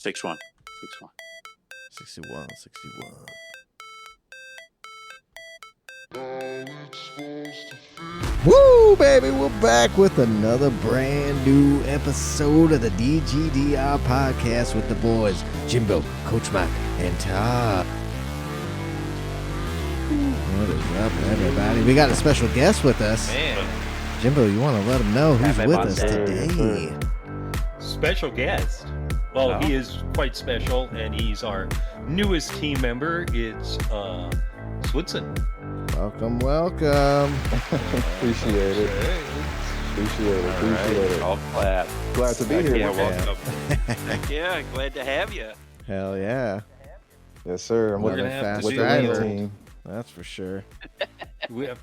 6-1. 61. Woo, baby, we're back with another brand new episode of the DGDR podcast with the boys, Jimbo, Coach Mike, and Todd. What is up, everybody? We got a special guest with us. Man. Jimbo, you want to let them know who's with us today? Special guest. Well, he is quite special, and he's our newest team member. It's Switson. Welcome. Appreciate it. Appreciate it. All glad. Glad to be here. Yeah, welcome. Yeah, glad to have you. Hell yeah. Yes, sir. I'm We're with gonna have fast to with do the driver. winning team. That's for sure. The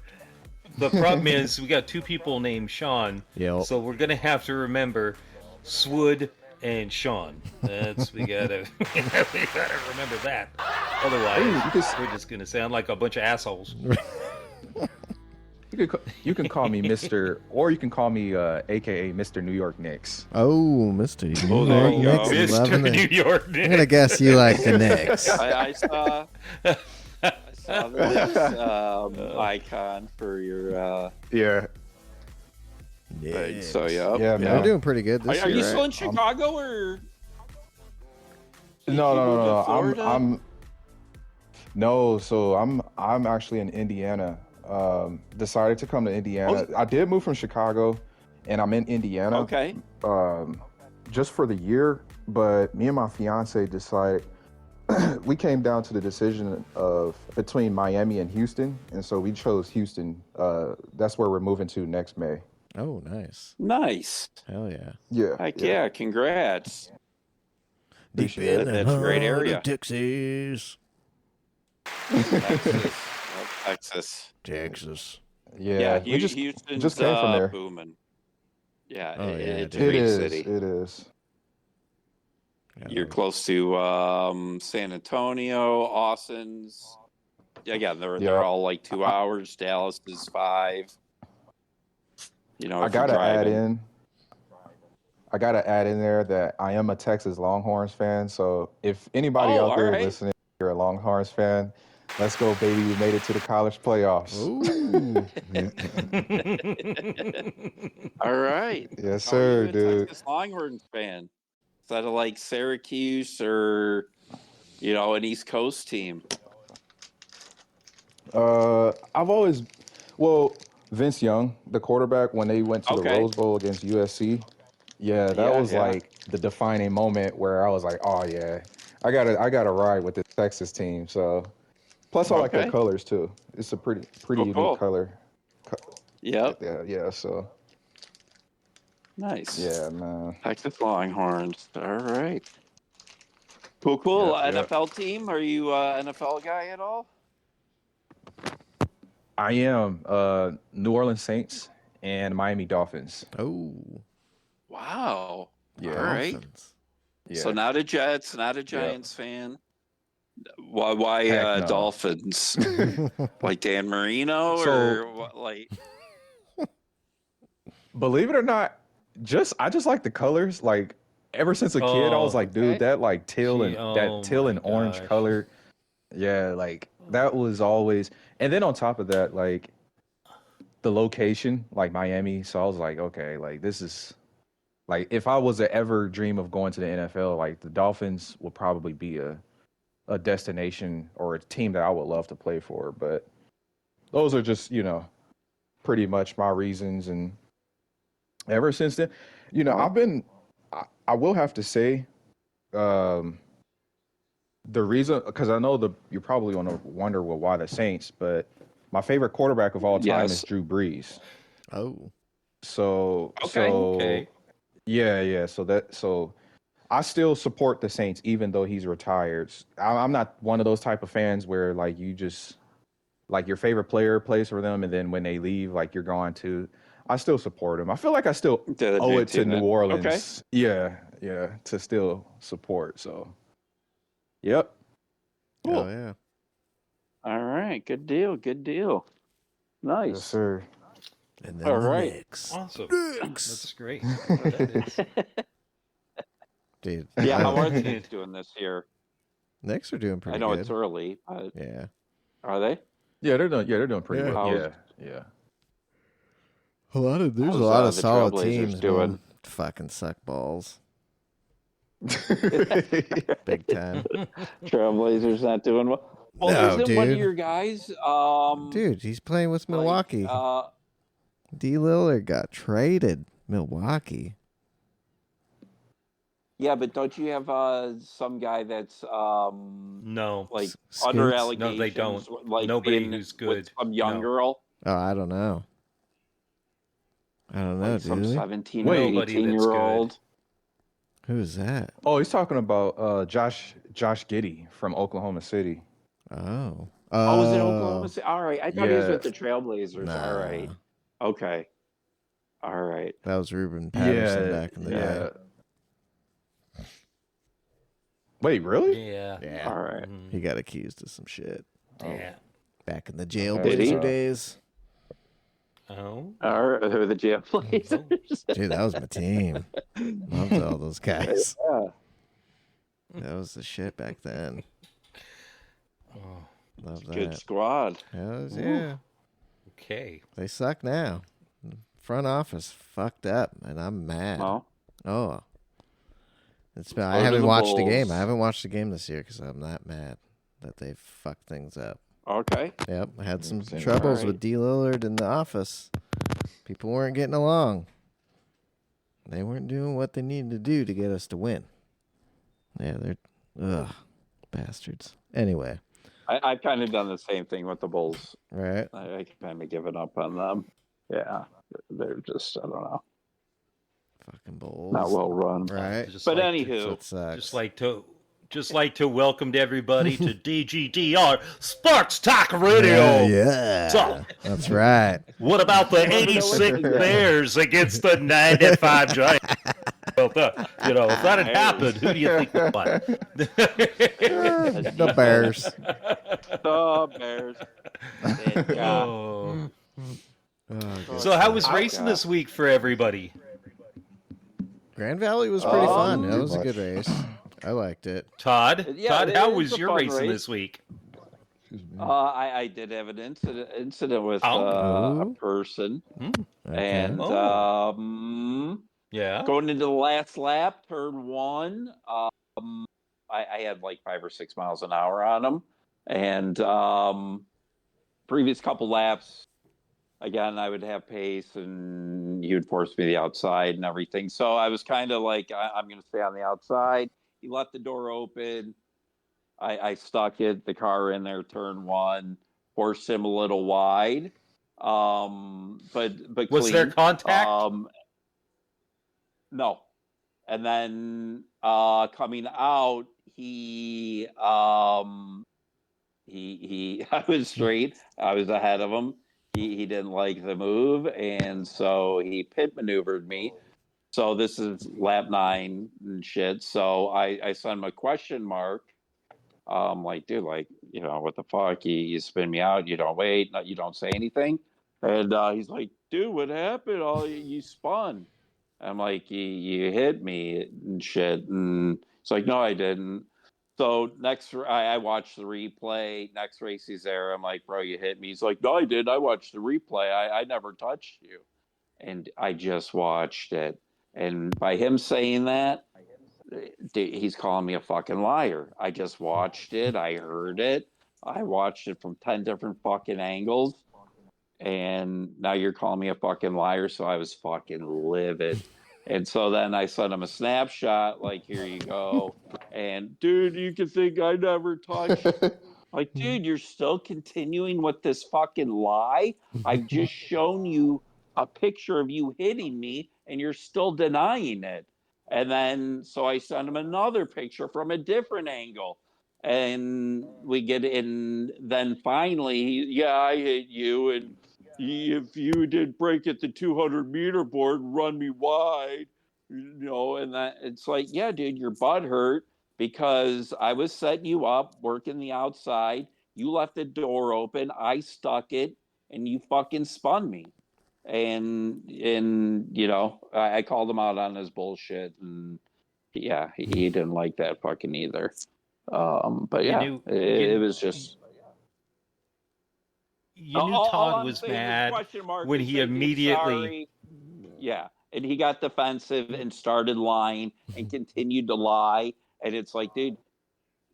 problem is we got two people named Sean, Yep. so we're gonna have to remember Swood and Sean. We gotta remember that. Otherwise, we're just gonna sound like a bunch of assholes. You can call me Mr. or you can call me AKA Mr. New York Knicks. Oh, Mr. Oh, there you go. Knicks, Mr. loving New it. York. I'm gonna guess you like the Knicks. I saw the icon for your. Yeah. Yeah. So Yeah, They're man. doing pretty good this Are year. you still right? in Chicago or? No. Florida? I'm no. So I'm actually in Indiana. Decided to come to Indiana. I did move from Chicago, and I'm in Indiana. Okay. Just for the year, but me and my fiance decided we came down to the decision of between Miami and Houston, and so we chose Houston. That's where we're moving to next May. Oh, nice. Nice. Hell yeah. Yeah. Heck yeah! Congrats. Deep Appreciate in it. the That's a great heart of area. Texas. Texas. Yeah. Yeah, We just Houston's just came from there. booming. Yeah, Oh, yeah, it's a dude. It great is. city. It is. You're close to San Antonio, Austin's. Yeah, again, they're Yeah. all like 2 hours. Dallas is 5. You know, I if you're gotta add driving. in. I gotta add in there that I am a Texas Longhorns fan. So if anybody Oh, out there all right. listening, you're a Longhorns fan. Let's go, baby! We made it to the college playoffs. Ooh. All right. Yes, How are sir, you a dude. Texas Longhorns fan? Is that a, like Syracuse or an East Coast team? I've always, Vince Young, the quarterback, when they went to the Okay. Rose Bowl against USC. Yeah, that was Yeah. like the defining moment where I was like, oh yeah, I gotta ride with this Texas team. So, plus I like their Okay. colors too. It's a pretty unique cool. color. Yep. Yeah. So Nice. yeah, man. Texas Longhorns. All right. Cool. Yeah. NFL team? Are you a NFL guy at all? I am New Orleans Saints and Miami Dolphins. Oh. Wow. Yeah. All right. Dolphins. Yeah. So not a Jets, not a Giants fan. Why Heck no. Dolphins? Like Dan Marino So- or what? Like Believe it or not, I just like the colors. Like ever since a kid, I was like, dude, okay. that like teal and my orange gosh. color. Yeah, like that was always. And then on top of that, like the location, like Miami. So I was like, okay, like this is like if I was to ever dream of going to the NFL, like the Dolphins would probably be a destination or a team that I would love to play for. But those are just, pretty much my reasons. And ever since then, I will have to say, the reason, because I know you're probably going to wonder, well, why the Saints, but my favorite quarterback of all time is Drew Brees. Oh. So, Okay. yeah. So I still support the Saints, even though he's retired. I'm not one of those type of fans where like you just like your favorite player plays for them, and then when they leave, like you're going to. I still support him. I feel like I still owe it to New Orleans. Okay. Yeah, to still support. So, yep. Cool. Hell yeah. all right, good deal. Nice. Yes, sir. And then All the right. Knicks. Awesome. Knicks. That's great. That is. Dude. Yeah, how are the Dude. Knicks doing this year? Knicks are doing pretty I know good. it's early, but Yeah. are they? Yeah, they're doing pretty Yeah. well. Yeah. There's a How's, lot of the solid Trailblazers teams, doing? man. Fucking suck balls. Yeah. Big time. Trailblazers not doing well. Well, No, isn't one of dude. your guys? Dude, he's playing with like, Milwaukee. D. Lillard got traded. Milwaukee. yeah, but don't you have some guy that's No. like Scoots? under No, allegations? they don't. Like Nobody been who's with good. some young No. girl, Oh, I don't know. like some dude. 17 or Nobody that's 18-year-old. Who is that? Oh, he's talking about Josh Giddey from Oklahoma City. Oh. Oh, was it Oklahoma City? All right, I thought he was Yeah. with the Trailblazers. Nah. All right, okay, all right. That was Ruben Patterson back in the day. Wait, really? Yeah. Yeah. All right. He got accused of some shit. Yeah. Back in the Did he? Jailblazer days. Oh. All right, who are the Trailblazers? Dude, that was my team. Loved all those guys. Yeah. That was the shit back then. Oh. Love Good that. squad. Hells yeah. Okay. They suck now. Front office fucked up, and I'm mad. Well, Oh. I to haven't the watched the game. Bulls. I haven't watched the game this year because I'm that mad that they fucked things up. okay. Yep, I had some Same. troubles Alright. with D. Lillard in the office. People weren't getting along. They weren't doing what they needed to do to get us to win. Yeah, they're bastards. Anyway, I've kind of done the same thing with the Bulls. right? I kind of given up on them. Yeah, they're just, I don't know, Fucking Bulls. not well run. Right? Just But like anywho, That sucks. just like to welcome everybody to DGDR Sports Talk Radio. Yeah. So- That's right. What about the 86 Bears against the 95 Giants? Well, if that had happened, who do you think would won? The Bears. the Bears. Yeah. Oh. Oh, So how was Oh, racing God. this week for everybody? Grand Valley was pretty fun. That too was a much. good race. I liked it. Todd, Yeah, how it's was a your fun racing race. this week? I did have an incident with Oh. a person, Okay. and Oh. Yeah. going into the last lap, turn one, I had like 5 or 6 miles an hour on him, and previous couple laps, again, I would have pace, and he would force me to the outside and everything. So I was kind of like, I'm going to stay on the outside. He left the door open. I stuck it, the car in there, turn one, forced him a little wide. But Was clean. there contact? No. And then coming out, he I was straight. I was ahead of him. He didn't like the move, and so he pit maneuvered me. So this is lap 9 and shit. So I sent him a question mark. Like, dude, like, what the fuck? You spin me out. You don't wait. You don't say anything. And he's like, dude, what happened? Oh, you spun. I'm like, you hit me and shit. And it's like, no, I didn't. So I watched the replay. Next race he's there. I'm like, bro, you hit me. He's like, no, I did. I watched the replay. I never touched you. And I just watched it. And by him saying that, he's calling me a fucking liar. I just watched it. I heard it. I watched it from 10 different fucking angles. And now you're calling me a fucking liar. So I was fucking livid. And so then I sent him a snapshot, like, here you go. And dude, you can think I never touched. Like, dude, you're still continuing with this fucking lie. I've just shown you a picture of you hitting me, and you're still denying it. And then, so I sent him another picture from a different angle. And we get in, then finally, yeah, I hit you. And if you did break at the 200-meter board, run me wide, and that it's like, yeah, dude, your butt hurt because I was setting you up, working the outside. You left the door open. I stuck it, and you fucking spun me. And I called him out on his bullshit, and yeah, he didn't like that fucking either. But yeah, it was just. You knew All Todd I'm was saying is mad question mark when is he thank you, immediately. sorry. Yeah, and he got defensive and started lying and continued to lie, and it's like, dude,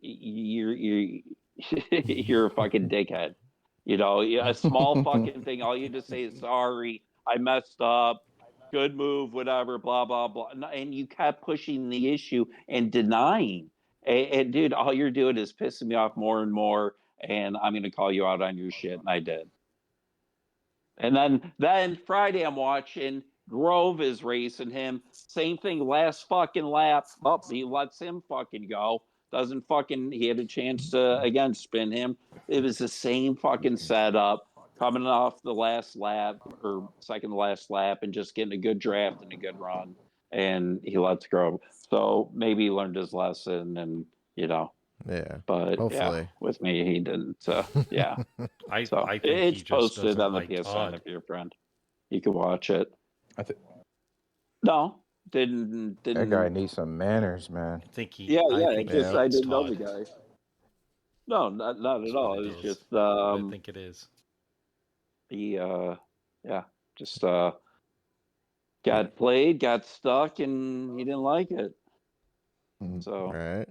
you're you're a fucking dickhead. You know, a small fucking thing. All you just say is sorry, I messed up. Good move, whatever, blah blah blah, and you kept pushing the issue and denying. And dude, all you're doing is pissing me off more and more. And I'm gonna call you out on your shit, and I did. And then Friday I'm watching Grove is racing him. Same thing last fucking lap. Oh, he lets him fucking go. Doesn't fucking he had a chance to again spin him. It was the same fucking setup coming off the last lap or second to last lap and just getting a good draft and a good run. And he lets Grove. So maybe he learned his lesson and Yeah. but Hopefully. yeah, with me he didn't. Yeah. I So think it's he just posted doesn't on the like PSN Todd. if you're a friend. You can watch it. I think No, didn't. that guy needs some manners, man. I think he. Yeah, I yeah. think It's he just Yeah. I hates didn't know the Todd. guy. No, not That's at all. what It it was is. just I think it is. he yeah, just got played, got stuck, and he didn't like it. So Right.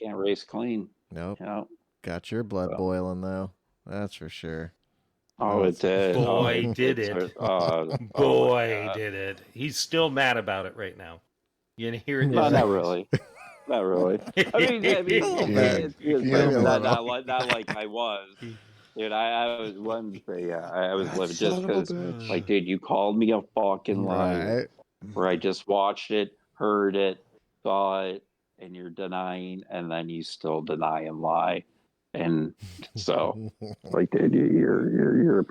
can't race clean. Nope. You know? Got your blood So. boiling though. That's for sure. Oh, it did. Boy, Oh, did it. Oh, Boy, did it. He's still mad about it right now. You hear it? No, Yeah. not really. Not really. I mean, it's just Maybe a not little. like I was. Dude, I was Wednesday. Yeah, I was living just because, like, dude, you called me a fucking liar. Right. Where I just watched it, heard it, saw it, and you're denying, and then you still deny and lie, and so, like, dude, you're a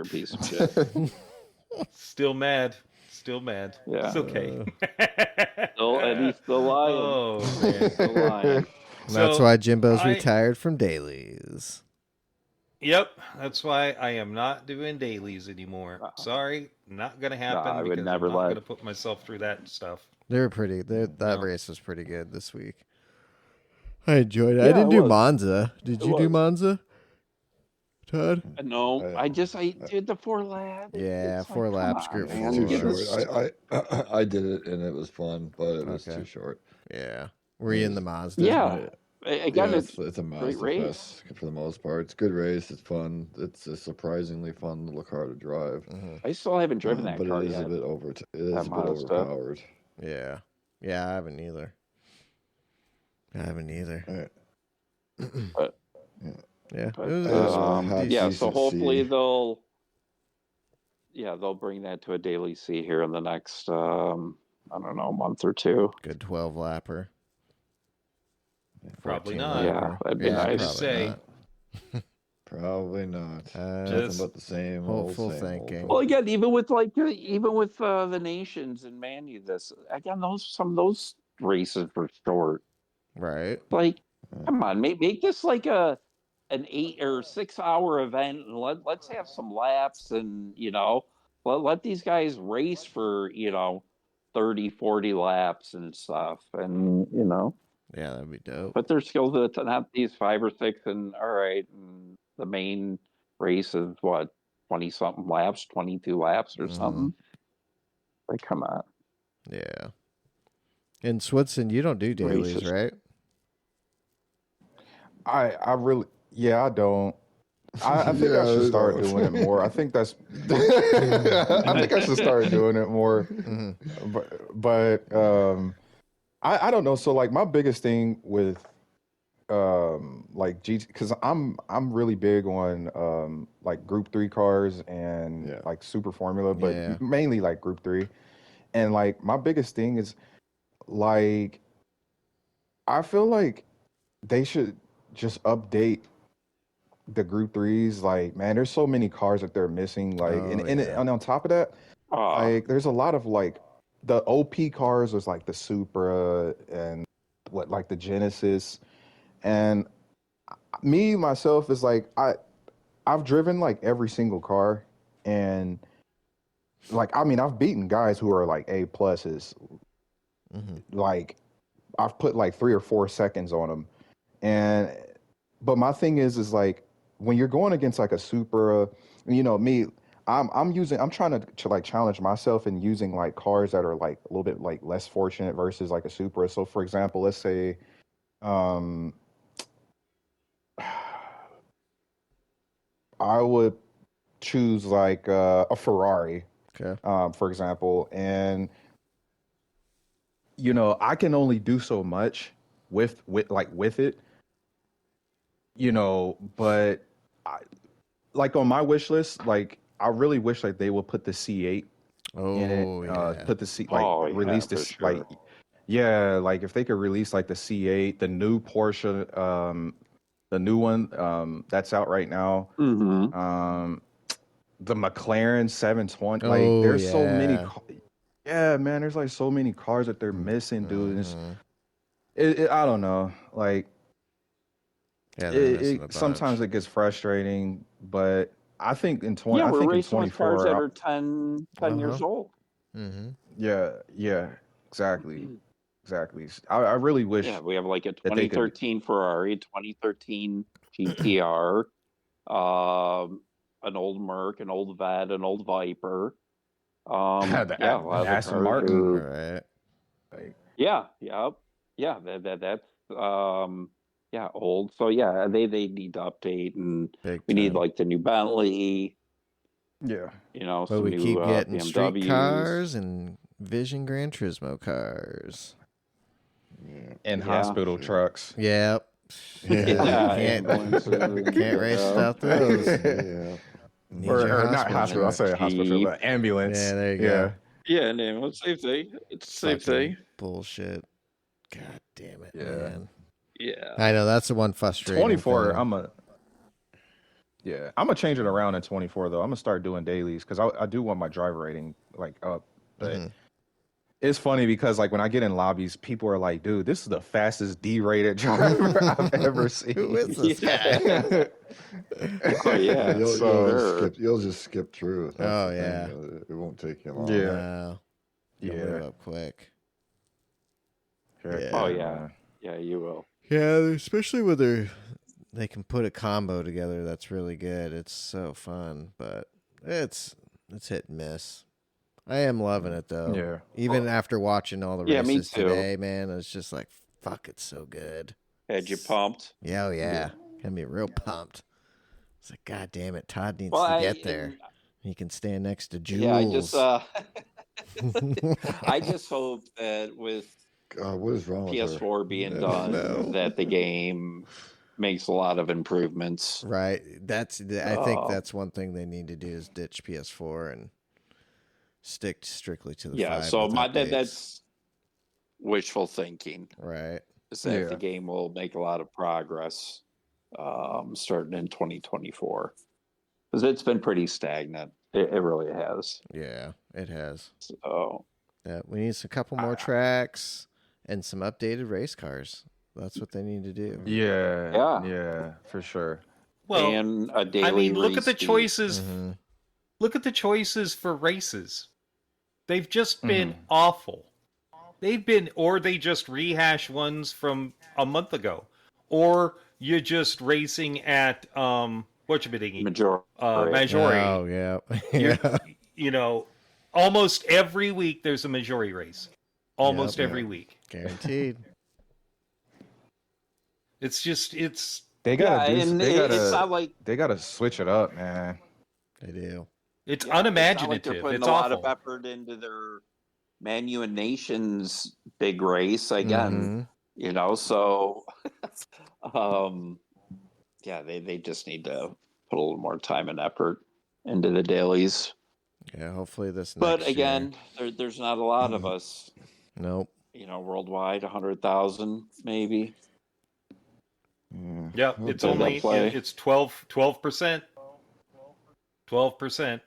piece of shit. Still mad. Still mad. Yeah. It's okay. And he's still lying. Oh man. Still lying. That's So, why Jimbo's I- retired from dailies. Yep, that's why I am not doing dailies anymore. Sorry, not gonna happen I would because never I'm not let- gonna put myself through that stuff. They were pretty. That No. race was pretty good this week. I enjoyed it. Yeah, I didn't it do was. Monza. Did It you do was. Monza, Todd? No, I did the 4 laps. Yeah, It's 4 like, laps, come on, group man, four. you Too get short. this- I did it and it was fun, but it was Okay. too short. Yeah. Were you in the Mazda? Yeah. Again, Yeah, it's it's a great Mazda race. fest for the most part. It's a good race. It's fun. It's a surprisingly fun little car to drive. I still haven't driven that but car it is yet. a bit it is That a bit Mazda. overpowered. Yeah. Yeah, I haven't either. But, Yeah. but, It was hot yeah, so decent hopefully C. they'll bring that to a daily C here in the next I don't know, month or two. good 12 lapper. Probably 14 not. Yeah, lapper. that'd be Yeah, nice. Just probably say. not. Probably not. Just Nothing but the same hopeful old, same thinking. Well, again, even with the nations and Manu, this again, some of those races were short. Right. Like, come on, make this like an 8 or 6 hour event, and let's have some laps, and let these guys race for 30, 40 laps and stuff, and Yeah, that'd be dope. put their skills to not these 5 or 6, and all right, and the main race is what 20 something laps, 22 laps or something. Like, come on. Yeah. In Switson, you don't do dailies, Racist. right? I really, I don't. I think I should start doing it more. I think that's. I think I should start doing it more. But I don't know. So like my biggest thing with like GT, because I'm really big on like Group 3 cars and like Super Formula, but mainly like Group 3. And like my biggest thing is like I feel like they should just update the Group 3s. Like, man, there's so many cars that they're missing. Like, and on top of that, like there's a lot of like the OP cars was like the Supra and like the Genesis. And me myself is like I've driven like every single car, and like I mean I've beaten guys who are like A pluses like I've put like 3 or 4 seconds on them. But my thing is like when you're going against like a Supra, me, I'm trying to like challenge myself in using like cars that are like a little bit like less fortunate versus like a Supra. So for example, let's say I would choose like a Ferrari, Okay. for example, and I can only do so much with it, but like on my wish list, like I really wish like they would put the C8 in it, Oh yeah. put the C like Oh, yeah, release for this sure. like yeah, like if they could release like the C8, the new Porsche, the new one that's out right now, Mm-hmm. the McLaren 720, like Oh there's so many yeah. yeah, man, there's like so many cars that they're missing, dude. Mhm. I don't know, like Yeah, they're missing a sometimes bunch. it gets frustrating, but I think in Yeah, we're I think in racing with cars 24, that are 10 years old. Mm-hmm. yeah, exactly. Exactly. I really wish Yeah, we have like a that they could. 2013 Ferrari, 2013 GTR, an old Merc, an old Vet, an old Viper. The Yeah, a lot of the Aston cars Martin. are. Right. Like, Yeah, yeah. That's yeah, old. So yeah, they need to update, and Big we need time. like the new Bentley. yeah. But Some we new keep getting street BMWs. cars and Vision Gran Turismo cars. And Yeah. hospital trucks. Yep. Yeah, Can't ambulances. race Yeah. without those. Yeah. Need Or your not hospital. I truck. say hospital, Jeep. but ambulance. Yeah, there you Yeah. go. Yeah, and it's a safe thing. It's a safe Fucking thing. bullshit. God damn it, Yeah. man. Yeah. I know that's the one frustrating 24. thing. I'm gonna change it around in 24 though. I'm gonna start doing dailies because I do want my driver rating like up, but. It's funny because like when I get in lobbies, people are like, "Dude, this is the fastest D-rated driver I've ever seen." Who is this Yeah. Oh yeah. You'll just skip through. That's Oh, the yeah. thing. It won't take you long. Yeah. No. You'll move Yeah. up quick. Heck Yeah. Oh yeah. man. Yeah, you will. Yeah, especially when they can put a combo together that's really good. It's so fun, but it's hit and miss. I am loving it though. Yeah. Even after watching all the Yeah, me races too. today, man, it's just like fuck, it's so good. Had you pumped? Yeah, oh yeah. Got me real pumped. It's like, God damn it, Todd needs Well, to get there. He can stand next to Jules. Yeah, I just hope that with God, what is wrong with her? PS4 being I done, don't know. that the game makes a lot of improvements. Right. I think that's one thing they need to do is ditch PS4 and stick strictly to the 5 So with that's wishful thinking. right. Is that the game will make a lot of progress starting in 2024, because it's been pretty stagnant. It really has. Yeah, it has. So Yeah, we need a couple more tracks and some updated race cars. That's what they need to do. Yeah, for sure. Well, and a daily look at the race fee. choices. Mm-hmm. Look at the choices for races. They've just been awful. They just rehash ones from a month ago, or you're just racing at whatchamajority. Oh yeah. Almost every week there's a majority race. Almost Yep. every week. Guaranteed. They gotta it's not like they gotta switch it up, man. They do. It's it's not like unimaginative. they're putting It's a awful. lot of effort into their Manu and Nations big race again. So they just need to put a little more time and effort into the dailies. Yeah, hopefully this next But again, there's not a lot of us. Nope. Worldwide, 100,000 maybe. Yeah, it's only it's 12%, 12%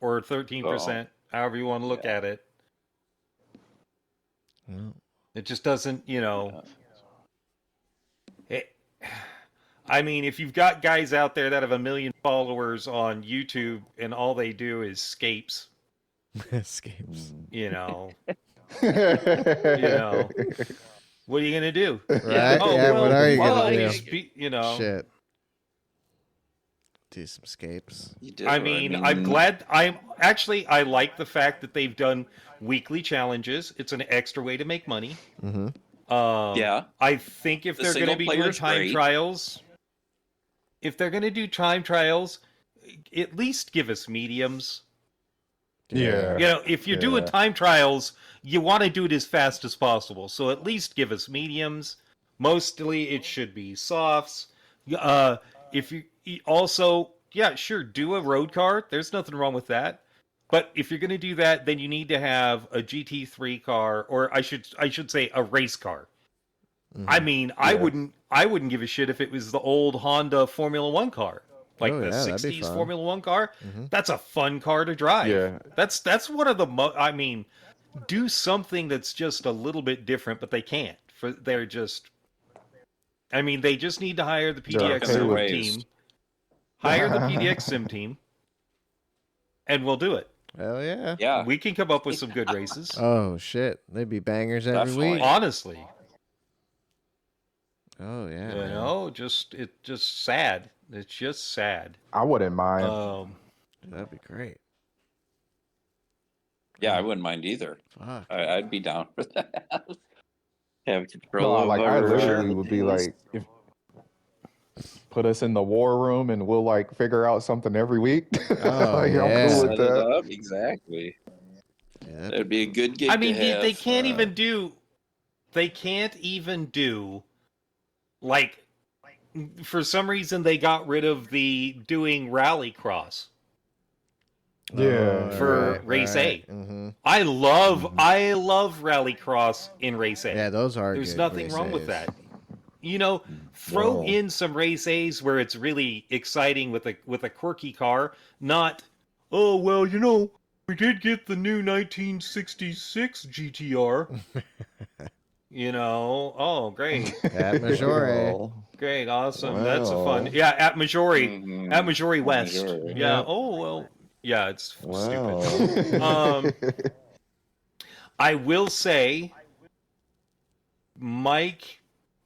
or 13%, however you want to look at it. Well, It just doesn't, if you've got guys out there that have 1 million followers on YouTube and all they do is scapes, escapes. You know, what are you gonna do? Right? Oh, yeah, well, what are you well, gonna at do? least you know. Shit. Do some escapes. You do. I mean, I'm glad. I like the fact that they've done weekly challenges. It's an extra way to make money. Mm-hmm. Yeah. I think if The they're going to single be doing player's time great. trials, if they're going to do time trials, at least give us mediums. Yeah. You know, if you're doing time trials, you want to do it as fast as possible. So at least give us mediums. Mostly, it should be softs. If you also, yeah, sure, do a road car. There's nothing wrong with that. But if you're going to do that, then you need to have a GT3 car, or I should say a race car. I mean, I wouldn't give a shit if it was the old Honda Formula One car, like Oh, the yeah, that'd be 60s fun. Formula One car. Mhm. That's a fun car to drive. Yeah. That's one of the I mean, do something that's just a little bit different, but they can't. They're just. I mean, they just need to hire the They're PDX okay Sim with- team. Hire the PDX Sim team, and we'll do it. Hell yeah. Yeah. We can come up with some good races. Oh shit. They'd be bangers every Definitely. week. Honestly, Oh yeah. you man. know, it's just sad. It's just sad. I wouldn't mind. That'd be great. Yeah, I wouldn't mind either. Fuck. I'd be down for that. Have no, control like I over literally would be like, if put us in the war room and we'll like figure out something every week. Oh, Like, yeah. I'm cool set with it that. up. Exactly. Yeah, That'd be a good gig. I mean, to they have. can't even do. They can't even do. Like, for some reason, they got rid of the doing rallycross. Yeah. For race A. Mm-hmm. I love rallycross in race A. Yeah, those are. There's good nothing race wrong with A's. that. You know, throw Wow. in some race A's where it's really exciting with a quirky car, not, oh well, you know, we did get the new 1966 GTR. You know, oh great, At Majore. Well, great, awesome, that's a fun. Wow. Yeah, at Majore, Mhm. at Majore West. Majore. Yeah. Yep. Oh well. Yeah, it's wow. stupid. I will say, Mike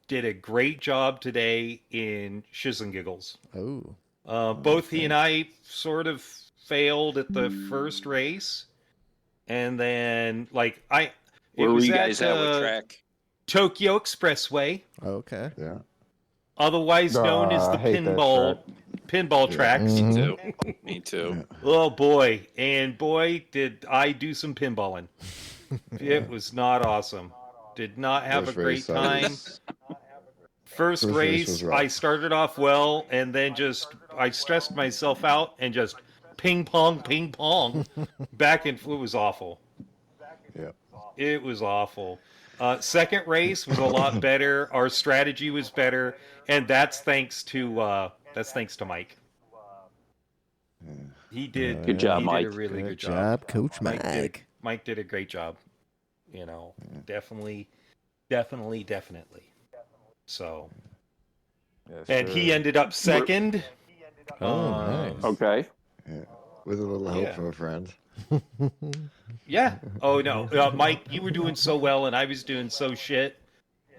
did a great job today in Shiz and Giggles. Oh. Both he and I sort of failed at the first race, and then it Where were was you guys at? What at track? Tokyo Expressway, Okay. Yeah. otherwise known as the I hate that pinball track. Me Mhm. too. Me too. Oh boy, and boy, did I do some pinballing. It was not awesome. Did not have First a great race, time. First First race race, was rough. I started off well, and then I stressed myself out and just ping pong, back and it was awful. Yeah. It was awful. Second race was a lot better. Our strategy was better, and that's thanks to Mike. He did. Good job, he Mike. Did a really Good good job. Coach Mike. Mike did a great job. You know, definitely. So, Yes, and sir. he ended up second. Oh, nice. Okay. With a little help Yeah. from a friend. Yeah. Oh no, Mike, you were doing so well, and I was doing so shit.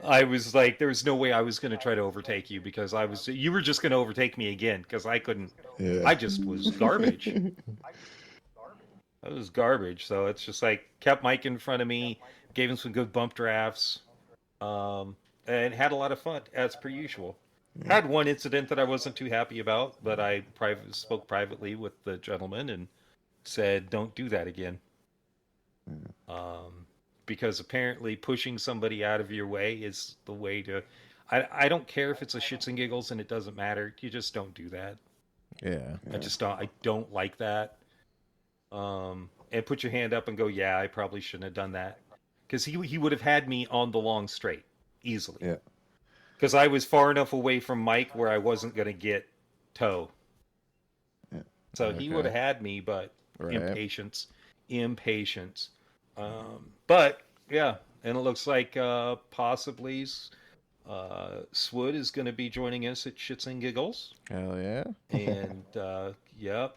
I was like, there was no way I was going to try to overtake you because you were just going to overtake me again because I couldn't. Yeah. I just was garbage. I was garbage. So it's just like kept Mike in front of me, gave him some good bump drafts, and had a lot of fun as per usual. Had one incident that I wasn't too happy about, but I spoke privately with the gentleman and said, "Don't do that again." Because apparently pushing somebody out of your way is the way to. I don't care if it's a shits and giggles and it doesn't matter. You just don't do that. Yeah. I just don't. I don't like that. And put your hand up and go, yeah, I probably shouldn't have done that, because he would have had me on the long straight easily. Yeah. Because I was far enough away from Mike where I wasn't going to get tow. Yeah. So he Okay. would have had me, but Right. impatience. But yeah, and it looks like possibly Swood is going to be joining us at Shits and Giggles. Hell yeah. And yep.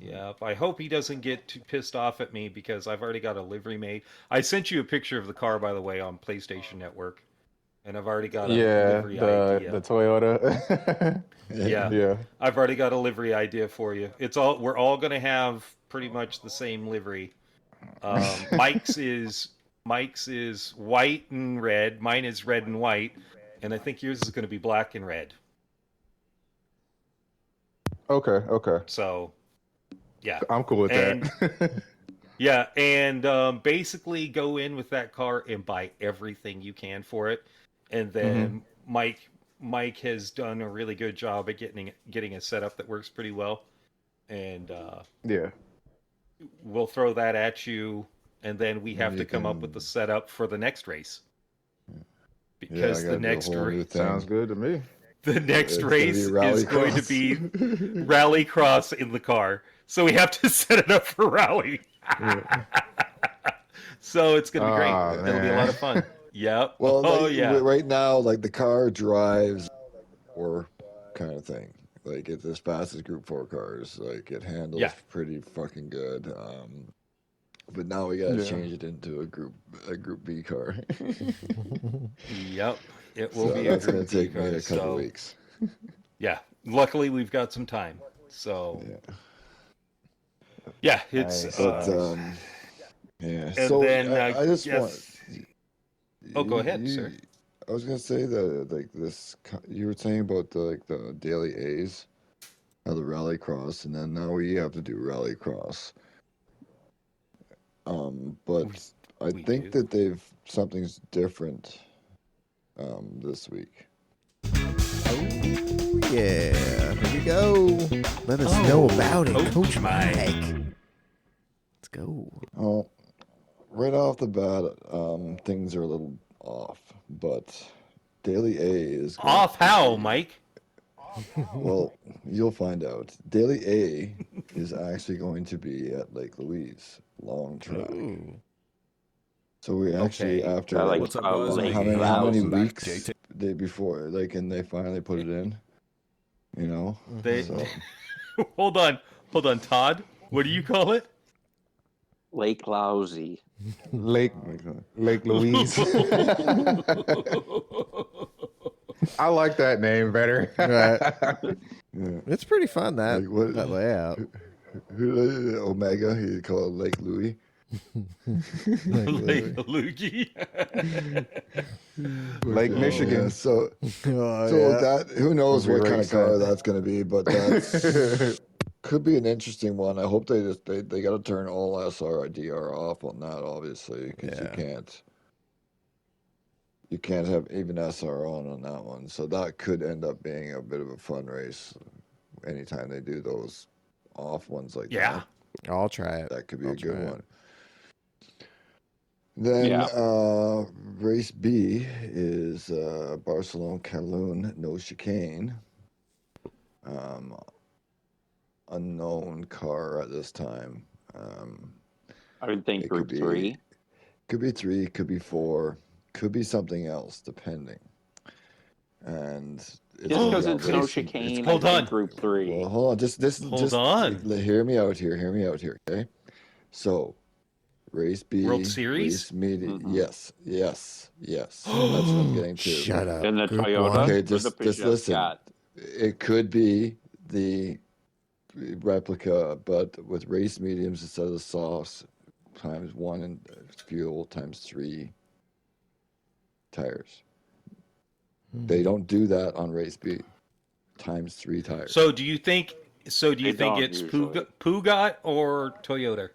Yep. I hope he doesn't get too pissed off at me because I've already got a livery made. I sent you a picture of the car, by the way, on PlayStation Network, and I've already got a Yeah, livery the idea. Toyota. Yeah. Yeah. I've already got a livery idea for you. We're all gonna have pretty much the same livery. Mike's is white and red. Mine is red and white, and I think yours is gonna be black and red. Okay, okay. So, yeah. I'm cool with And that. yeah, and basically go in with that car and buy everything you can for it, and then Mike has done a really good job at getting a setup that works pretty well, and Yeah. we'll throw that at you, and then we have You to come up with the can- setup for the next race Yeah, I because gotta do a whole new thing. Sounds good to me. the next It's gonna race be rally is going to cross. be rally cross in the car, so we have to set it up for rally. So it's going to be great. Aw, It'll be a lot man. of fun. Yep. Well, Oh like, yeah. right now, like the car drives or kind of thing. Like it's as fast as Group 4 cars. Like it handles Yeah. pretty fucking good. But now we gotta Yeah. change it into a Group B car. Yep. It will So be a that's gonna Group B take me car. a couple So weeks. yeah. Luckily, we've got some time. So Yeah. yeah, it's. Nice. But yeah. And So then, I just yes. want. Oh, go ahead, sir. I was gonna say that like this. You were saying about the daily A's, how the rally cross, and then now we have to do rally cross. But I we think do. that something's different this week. Oh, yeah. Here we go. Let us know about it, Coach Mike. Let's go. Oh, right off the bat, things are a little off, but Daily A is going Off to how, be- Mike? Well, you'll find out. Daily A is actually going to be at Lake Louise, long track. Ooh. So we actually Okay. after I like What's up, how boys? Lake how many Lousy. weeks JT. they before and they finally put it in, you know. They So hold on, Todd. What do you call it? Lake Lousy. Lake like, Louise. I like that name better. Right. yeah. It's pretty fun, that, Like what- that layout. Omega, he called it Lake Louis. Lake Loogie. Lake Michigan. Yeah, so Oh, that who knows Will be what kind of race car set. that's going to be, but that's could be an interesting one. I hope they got to turn all SR/DR off on that, obviously, because Yeah. you can't have even SR on that one. So that could end up being a bit of a fun race. Anytime they do those off ones like Yeah. I'll try it. that could be I'll a good try it. one. Then Yeah. race B is Barcelona Catalunya, no chicane. Unknown car at this time. I would think It Group could be- 3. Could be 3, could be 4, could be something else, depending. And Just because it's no race- chicane, Hold I on. think Group 3. Well, hold on. Just Hold on. Hear me out here. Okay. So, race B, World Series? race meeting. Mhm. Yes. That's what I'm getting to. Shut up. And the Group Toyota? one? Okay, Or just the Peugeot listen. Scott? It could be the replica, but with race mediums instead of the softs, times 1 and fuel times 3 tires. They don't do that on race B. Times 3 tires. So do you think? So do you They think don't it's usually. Peugeot or Toyota?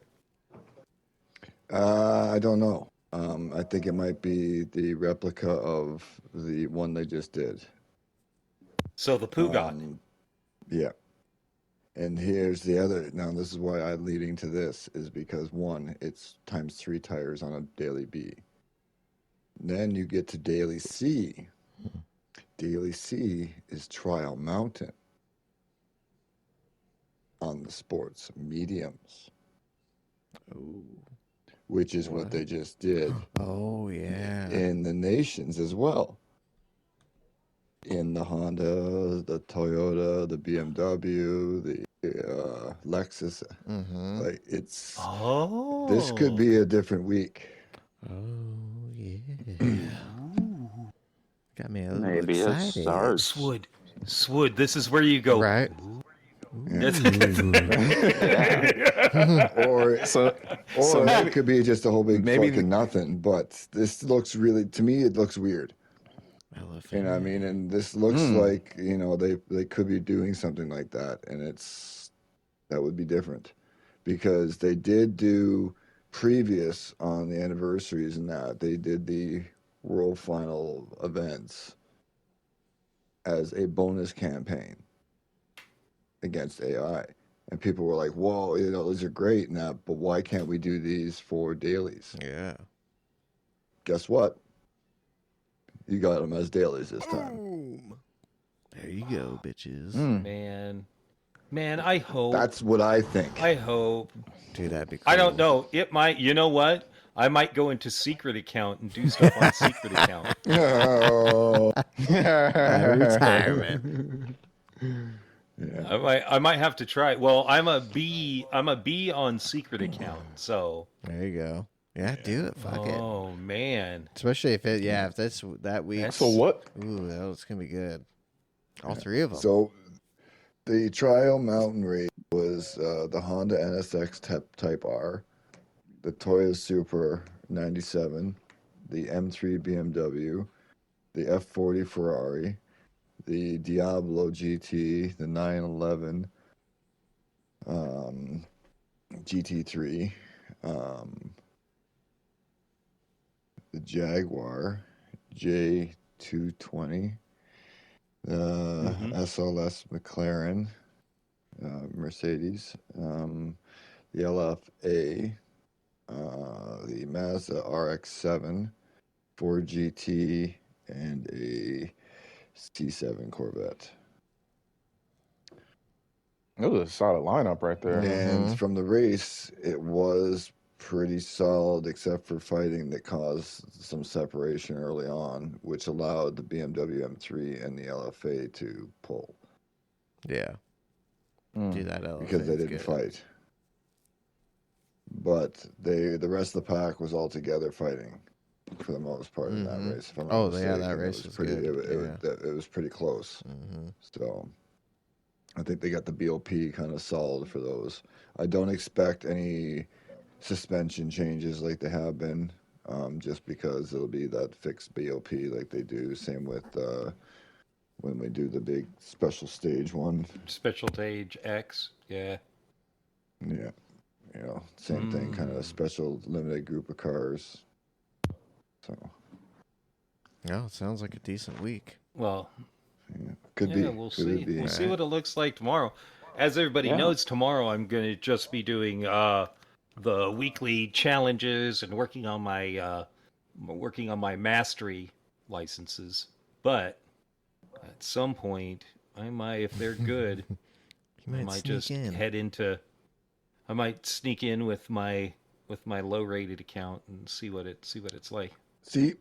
I don't know. I think it might be the replica of the one they just did. So the Peugeot. Yeah. And here's the other. Now, this is why I'm leading to this, is because 1, it's times 3 tires on a daily B. Then you get to daily C. Daily C is Trial Mountain on the sports mediums, which is what they just did Oh, yeah. in the nations as well. In the Honda, the Toyota, the BMW, the Lexus. Mm-hmm. Like it's Oh. this could be a different week. Oh, yeah. Got me a little Maybe it excited. starts. Swood, this is where you go. Right? That's- Or So or maybe- it could be just a whole big maybe fucking nothing. But this looks really, to me, it looks weird. Elephant. You know what I mean? And this looks like, you know, they could be doing something like that, and that would be different because they did do previous on the anniversaries and that they did the World Final events as a bonus campaign against AI. And people were like, whoa, you know, these are great and that, but why can't we do these for dailies? Yeah. Guess what? You got them as dailies this time. Boom. There you go, bitches. Man, I hope. That's what I think. I hope. Dude, that'd be cool. I don't know. It might. You know what? I might go into secret account and do stuff on secret account. Oh, Retirement. yeah. I might have to try. Well, I'm a B on secret account. So. There you go. Yeah, do it. Fuck it. Oh man. Especially if that's that week. So what? Ooh, that's gonna be good. All three of them. So the trial mountain race was the Honda NSX Type R, the Toyota Supra 97, the M3 BMW, the F40 Ferrari, the Diablo GT, the 911 GT3, the Jaguar J220, the SLS McLaren, Mercedes, the LFA, the Mazda RX-7, Ford GT, and a C7 Corvette. That was a solid lineup right there. And from the race, it was pretty solid, except for fighting that caused some separation early on, which allowed the BMW M3 and the LFA to pull. Yeah. Do that elephant. Because they didn't fight. But the rest of the pack was all together fighting for the most part in that race. If I'm not mistaken. that race was pretty good. it was pretty close. So I think they got the BOP kind of solid for those. I don't expect any suspension changes like they have been, just because it'll be that fixed BOP like they do. Same with when we do the big special stage one. Special stage X. Yeah. Yeah. You know, same thing, kind of a special limited group of cars. So. No, it sounds like a decent week. Well. Yeah, could be. We'll could see. We'll see what it looks like tomorrow. As everybody knows, tomorrow I'm going to just be doing the weekly challenges and working on my mastery licenses. But at some point, I might, if they're good, I might just head into. I might sneak in with my low rated account and see what it's like. See,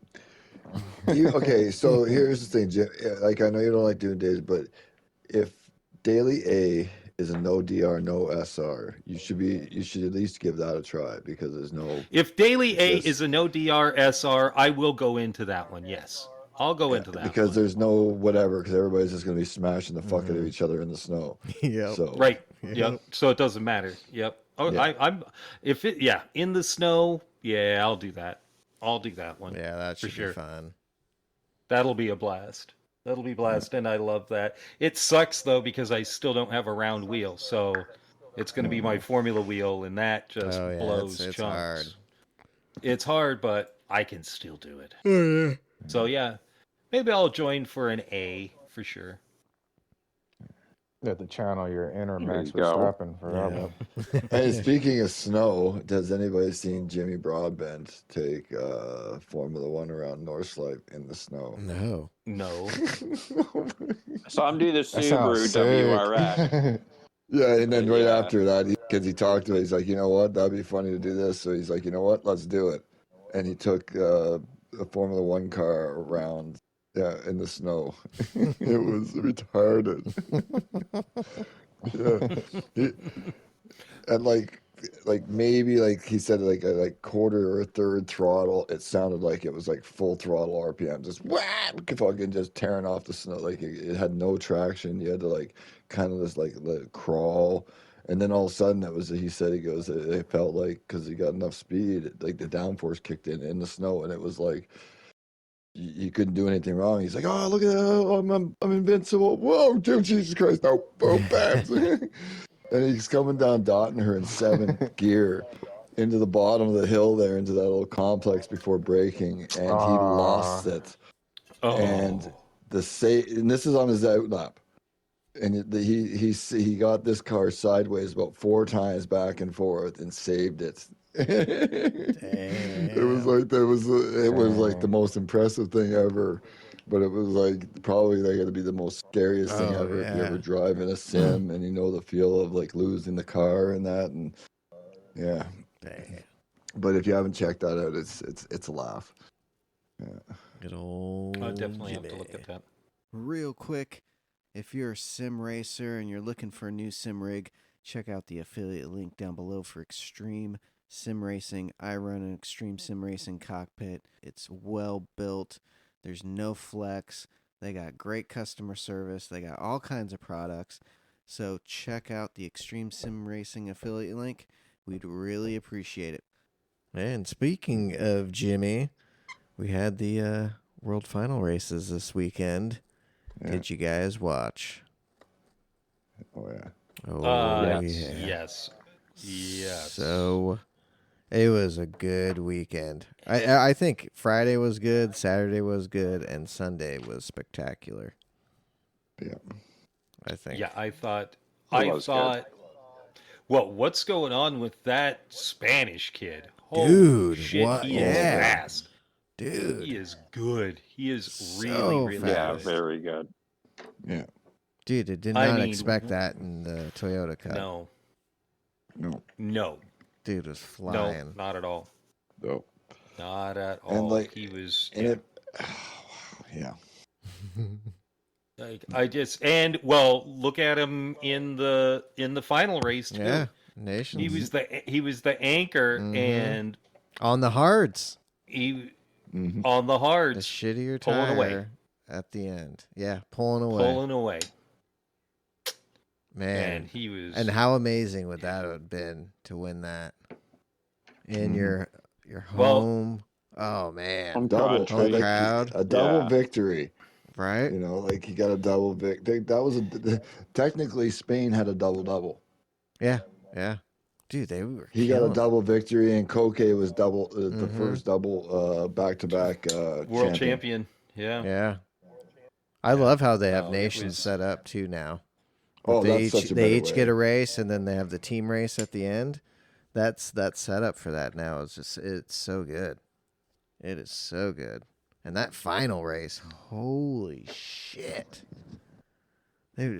okay. So here's the thing, Jim. Like I know you don't like doing days, but if daily A is a no DR, no SR, you should at least give that a try because there's no. If daily A is a no DR SR, I will go into that one. Yes, I'll go into that because one. there's no whatever because everybody's just going to be smashing the fuck out of each other in the snow. Yeah. So Right. Yep. So it doesn't matter. Yep. Oh, Yeah. I'm in the snow. Yeah, I'll do that. I'll do that one. Yeah, that should sure. be fun. That'll be a blast. That'll be blast, and I love that. It sucks though because I still don't have a round wheel, so it's going to be my Formula wheel, and that just blows it's chunks. hard. It's hard, but I can still do it. So yeah, maybe I'll join for an A for sure. You have to channel your inner There Max you go. Verstappen for that one. Hey, speaking of snow, has anybody seen Jimmy Broadbent take Formula One around Northslipe in the snow? No. No. So I'm doing the That sounds Subaru sick. WRX. Yeah, and then right Yeah. after that, because he talked to it, he's like, you know what, that'd be funny to do this. So he's like, you know what, let's do it. And he took a Formula One car around, in the snow. It was retarded. Yeah. And like maybe like he said like a like quarter or a third throttle, it sounded like it was like full throttle RPM, just fucking just tearing off the snow. Like it had no traction. You had to like kind of just like let it crawl. And then all of a sudden, he said, he goes, it felt like, because he got enough speed, like the downforce kicked in the snow, and it was like, you couldn't do anything wrong. He's like, oh, look at that. Oh, I'm invincible. Whoa, dude, Jesus Christ. No, boom, bam. And he's coming down Dottenher in seventh gear into the bottom of the hill there, into that little complex before braking, and he lost it. And and this is on his outlap. And he got this car sideways about 4 times back and forth and saved it. It was like the most impressive thing ever, but it was like probably like going to be the most scariest thing ever if you ever drive in a sim and you know the feel of like losing the car and that, and yeah. Damn. But if you haven't checked that out, it's a laugh. Yeah. Good old I definitely have to Jimmy. look at that. Real quick, if you're a sim racer and you're looking for a new sim rig, check out the affiliate link down below for Extreme Sim Racing. I run an Extreme Sim Racing cockpit. It's well built. There's no flex. They got great customer service. They got all kinds of products. So check out the Extreme Sim Racing affiliate link. We'd really appreciate it. And speaking of Jimmy, we had the World Final races this weekend. Yeah. Did you guys watch? Oh yeah. Oh Yes. So it was a good weekend. I think Friday was good, Saturday was good, and Sunday was spectacular. Yeah. I think. Yeah, I thought. good. Well, what's going on with that Spanish kid? Holy Dude, shit, what? he is Yeah. fast. Dude. He is good. He is So really Yeah, good. very good. Yeah. Dude, I did I not mean, expect that in the Toyota Cup. No. Dude was No, flying. not at all. No. Not at all. And like He was. and Yeah. it yeah. Like look at him in the final race too. Yeah. Nations. He was the anchor and on the hards. he Mm-hmm. on the The hards shittier pulling tire away. at the end. Yeah, pulling away. Man. And he was. And how amazing would that have been to win that in your home? Oh man, Home Double country. home crowd, a double Yeah. victory. right? You know, like he got a double victory. That was technically Spain had a double. Yeah. Dude, they were. He got a killing it. double victory, and Koke was the first double back-to-back world champion. Yeah. Yeah. I love how they have Oh, it nations was- set up too now. Oh, They that's such a they better each way. get a race, and then they have the team race at the end. That's set up for that now. It's so good. It is so good. And that final race, holy shit!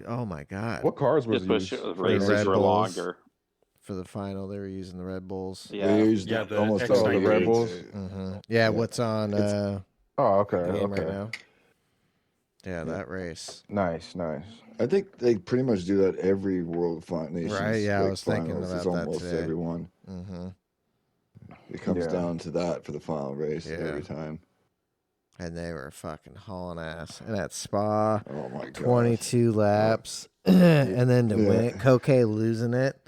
Oh my god! What cars were Just wish used? the the races Red were Bulls. longer. For the final, they were using the Red Bulls. Yeah. We used Yeah, the almost X98s. all the Red Bulls. Yeah, what's on Oh, okay, the game right okay. now? Yeah, that race. Nice. I think they pretty much do that every World Nations. Right, yeah, I like, was thinking finals. about It's that almost today. everyone. Mm-hmm. It comes Yeah. down to that for the final race Yeah. every time. And they were fucking hauling ass. And at Spa, Oh my god. 22 laps, and then to win it, Koke losing it,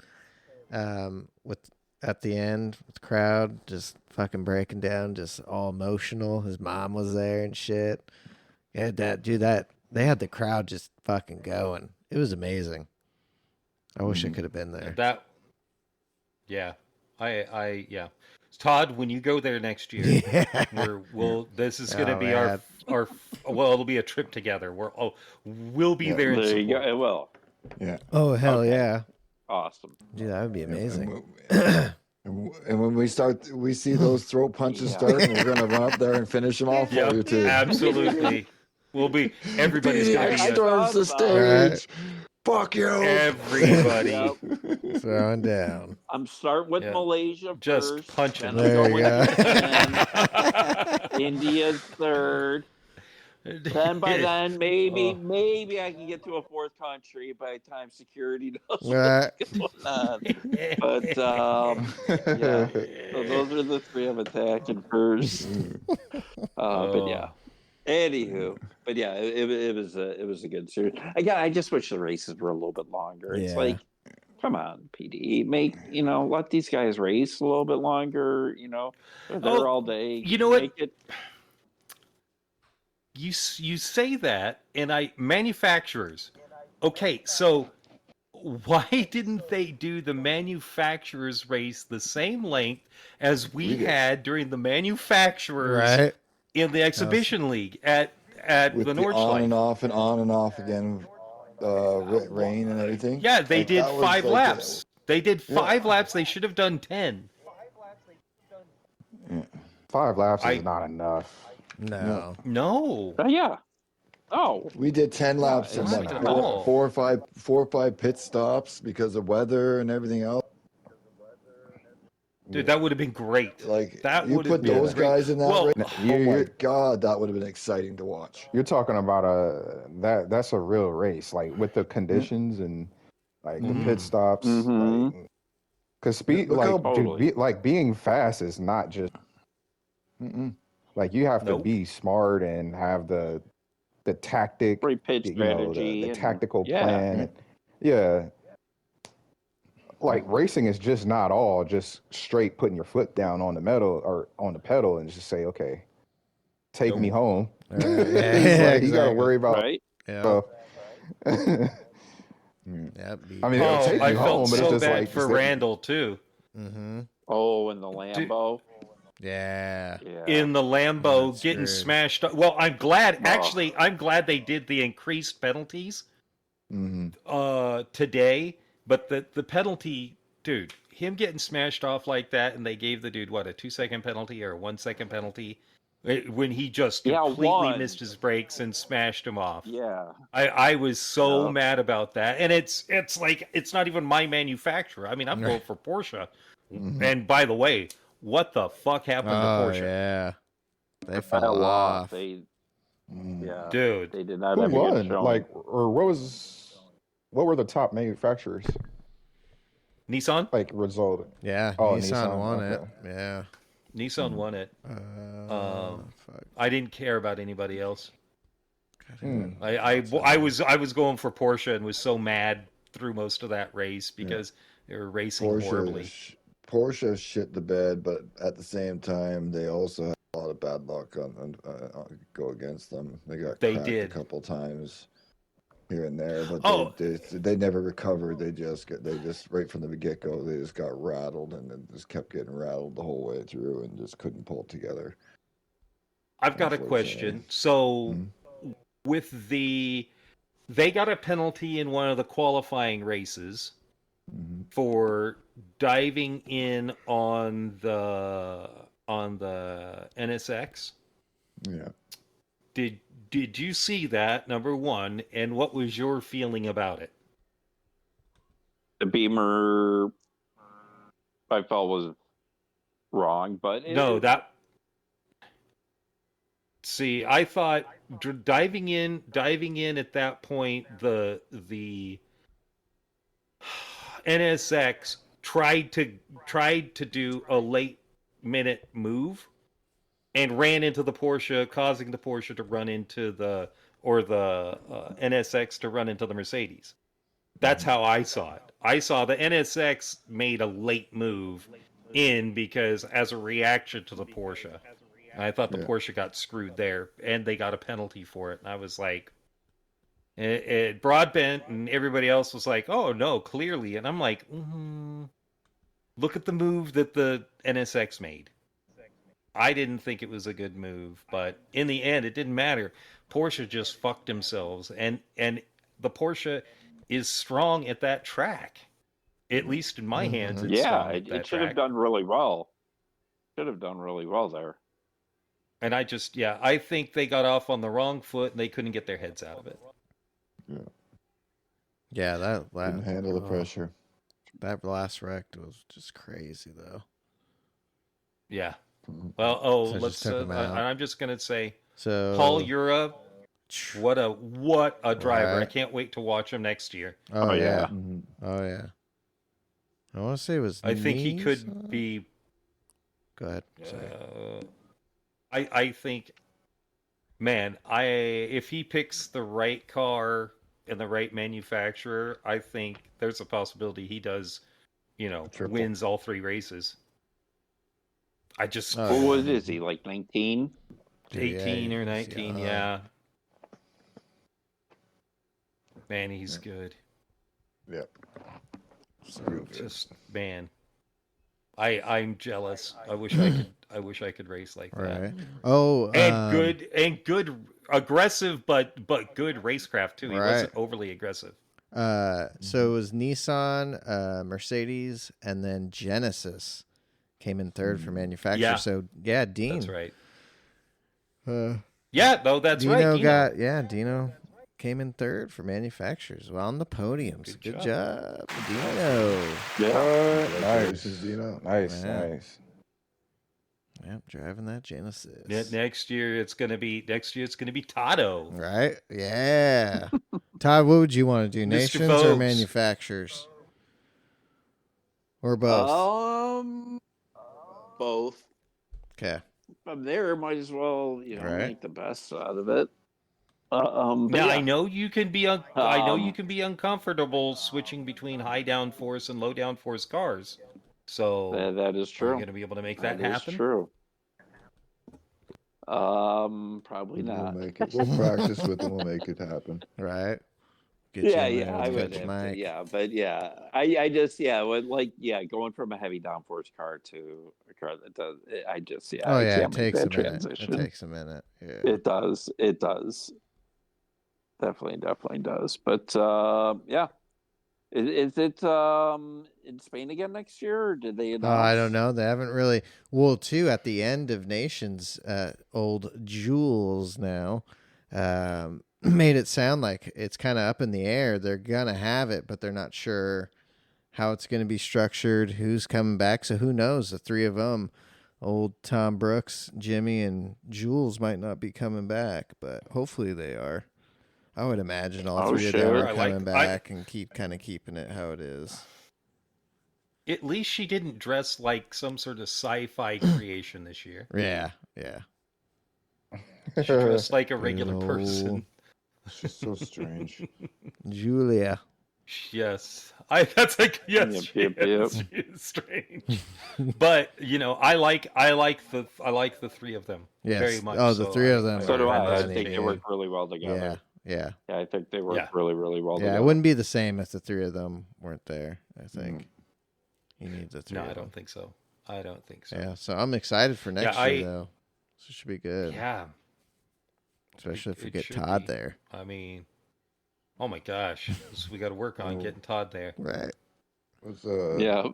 with at the end with the crowd just fucking breaking down, just all emotional. His mom was there and shit. Yeah, that they had the crowd just fucking going. It was amazing. I wish I could have been there. That. Yeah. Yeah. Todd, when you go there next year, Yeah. this is going to Oh, be man. it'll be a trip together. We'll be there in There you go. support. It will. Yeah. Oh hell Okay. yeah, Awesome. dude, that would be amazing. And when we see those throat punches start, and we're gonna run up there and finish them off Yeah, for you too. absolutely. Everybody's going to PDX be storms the Right. stage. Fuck you. everybody. Yep. Throwing down. I'm starting with Yeah. Malaysia Just first. punching. Then I'm There you going go. to Japan. India's third. Then by then, maybe Oh. maybe I can get to a fourth country by the time security knows Right. what's going on. But yeah, so those are the three I'm attacking first. But yeah, anywho, but yeah, it was a good series. Again, I just wish the races were a little bit longer. It's Yeah. like, come on, PD, let these guys race a little bit longer. They're there all day. You know what? Make it. You say that, and manufacturers. Okay, so why didn't they do the manufacturers race the same length as we had during the manufacturers Right. in the exhibition league at With the the Nordschleife? on and off again, rain and everything. Yeah, they Like, did that was 5 like laps. They did 5 laps. They should have done 10. 5 laps is not enough. No. No. Yeah. Oh, We did 10 laps and it's what, not at all. four or five pit stops because of weather and everything else. Dude, that would have been great. Like, That you would have put been those great. guys in that Well, race. You- Oh my you- God, that would have been exciting to watch. You're talking about that's a real race, like with the conditions and like the pit stops, Mhm. like because speed, Look like how- Totally. being fast is not just like you have to Nope. be smart and have the tactic, Great pitch the strategy and- tactical yeah. plan. Yeah. Like racing is just not all just straight putting your foot down on the metal or on the pedal and just say, okay, take me home. Right. It's Yeah, like, you got to exactly. worry about Right? Yeah. stuff. Yep. I mean, it'll take I you felt home, but it's so just bad like for Randall too. Mm-hmm. Oh, and the Lambo. Yeah. Yeah. In the Lambo That's getting screwed. smashed up. Well, I'm glad. Oh. Actually, I'm glad they did the increased penalties today. But the penalty, dude, him getting smashed off like that, and they gave the dude what, a 2-second penalty or a 1-second penalty when he just completely one. missed his brakes and smashed him off. Yeah. I was so Yeah. mad about that, and it's like it's not even my manufacturer. I mean, I'm going for Porsche. And by the way, what the fuck happened to Oh Porsche? yeah. They By a fell lot. off. They, yeah. Dude, They did not who have a good won? showing. Like, or what were the top manufacturers? Nissan? Like, result? Yeah. Oh, Nissan Nissan, won okay. it. Yeah. Nissan won it. Fuck. I didn't care about anybody else. God, I was going for Porsche and was so mad through most of that race because they were racing horribly. Porsche shit the bed, but at the same time, they also had a lot of bad luck on go against them. They got They cracked did. a couple times here and there, but Oh. they never recovered. They just right from the get go, they just got rattled and then just kept getting rattled the whole way through and just couldn't pull it together. I've got a question. So with they got a penalty in one of the qualifying races for diving in on the NSX. Yeah. Did you see that, number one, and what was your feeling about it? The Beamer, I felt was wrong, but See, I thought diving in at that point, the NSX tried to do a late minute move and ran into the Porsche, causing the Porsche to run into the NSX to run into the Mercedes. That's how I saw it. I saw the NSX made a late move in because as a reaction to the Porsche. And I thought the Porsche got screwed there, and they got a penalty for it. And I was like, Broadbent and everybody else was like, oh, no, clearly. And I'm like, look at the move that the NSX made. I didn't think it was a good move, but in the end, it didn't matter. Porsche just fucked themselves, and the Porsche is strong at that track. At least in my hands, it's strong at that it should track. have done really well. Should have done really well there. And I think they got off on the wrong foot, and they couldn't get their heads out of it. Yeah, that Couldn't handle the pressure. That last wreck was just crazy, though. Yeah. Well, So let's. just took 'em out. I'm just gonna say, So Paul Ura What a driver! I Right. can't wait to watch him next year. Oh, Oh, yeah. yeah. Mhm. Oh, yeah. I want to say it was I think he could Nissan? be. Go ahead. Sorry. I think, man, if he picks the right car and the right manufacturer, I think there's a possibility he does, Triple. wins all 3 races. I just Oh, What yeah. was is he like 19? 18 Yeah, or he's 19, young. yeah. Man, he's good. Yep. So Real good. good. Just man, I'm jealous. I wish I could. I wish I could race like that. Right. Oh, And good, aggressive, but good racecraft too. He Right. wasn't overly aggressive. So it was Nissan, Mercedes, and then Genesis came in third for manufacturer. Yeah. So yeah, Dean. That's right. Uh, Yeah, no, that's Dino right. Dino. Dino came in third for manufacturers. Well, on the podiums. Good Good job. job, Dino. Yeah. Nice. Congratulations, Dino. Nice. Yeah. Nice. Yep, driving that Genesis. Next year it's gonna be Tado. Right? Yeah. Todd, what would you want to do? Mr. Nations or Vokes. manufacturers? Or both? Both. Okay. If I'm there, might as well, Right. make the best out of it. But Now yeah. I know you can be Um, uncomfortable switching between high downforce and low downforce cars. So that is are you true. going to be able to make that That is happen? true. Probably We'll not. make it. We'll practice with them. We'll make it happen. Right. Get Yeah, you in yeah, there I with would Coach have Mike. to, yeah, but yeah, I just, yeah, going from a heavy downforce car to a car that does, I just, yeah, Oh I yeah, it can't make takes a that minute. transition. It takes a minute. Yeah. It does, definitely does. But yeah, is it in Spain again next year, or did they announce? I don't know. They haven't really. Well, too, at the end of Nations, old Jules now made it sound like it's kind of up in the air. They're gonna have it, but they're not sure how it's going to be structured, who's coming back. So who knows? The 3 of them, old Tom Brooks, Jimmy, and Jules, might not be coming back, but hopefully they are. I would imagine all 3 of them sure. are I coming like- back and keeping it how it is. At least she didn't dress like some sort of sci-fi creation this year. Yeah, yeah. She dressed like a regular Hello. person. She's so strange. Julia. Yes, that's like yes, Yep, she, yep, is, yep. she is strange. But I like the 3 of them Yes. very much. Oh, the so 3 of them. So do I. I funny, think they dude. work really well together. Yeah. Yeah, I think they work Yeah. really, really well Yeah, together. it wouldn't be the same if the 3 of them weren't there, I think. You need the 3 No, of I them. don't think so. I don't think so. Yeah, so I'm excited for next Yeah, year, though. So it should be good. Yeah, Especially if we it get should Todd be. there. I mean, oh my gosh, so we got to work on getting Todd there. Right. Was Yeah.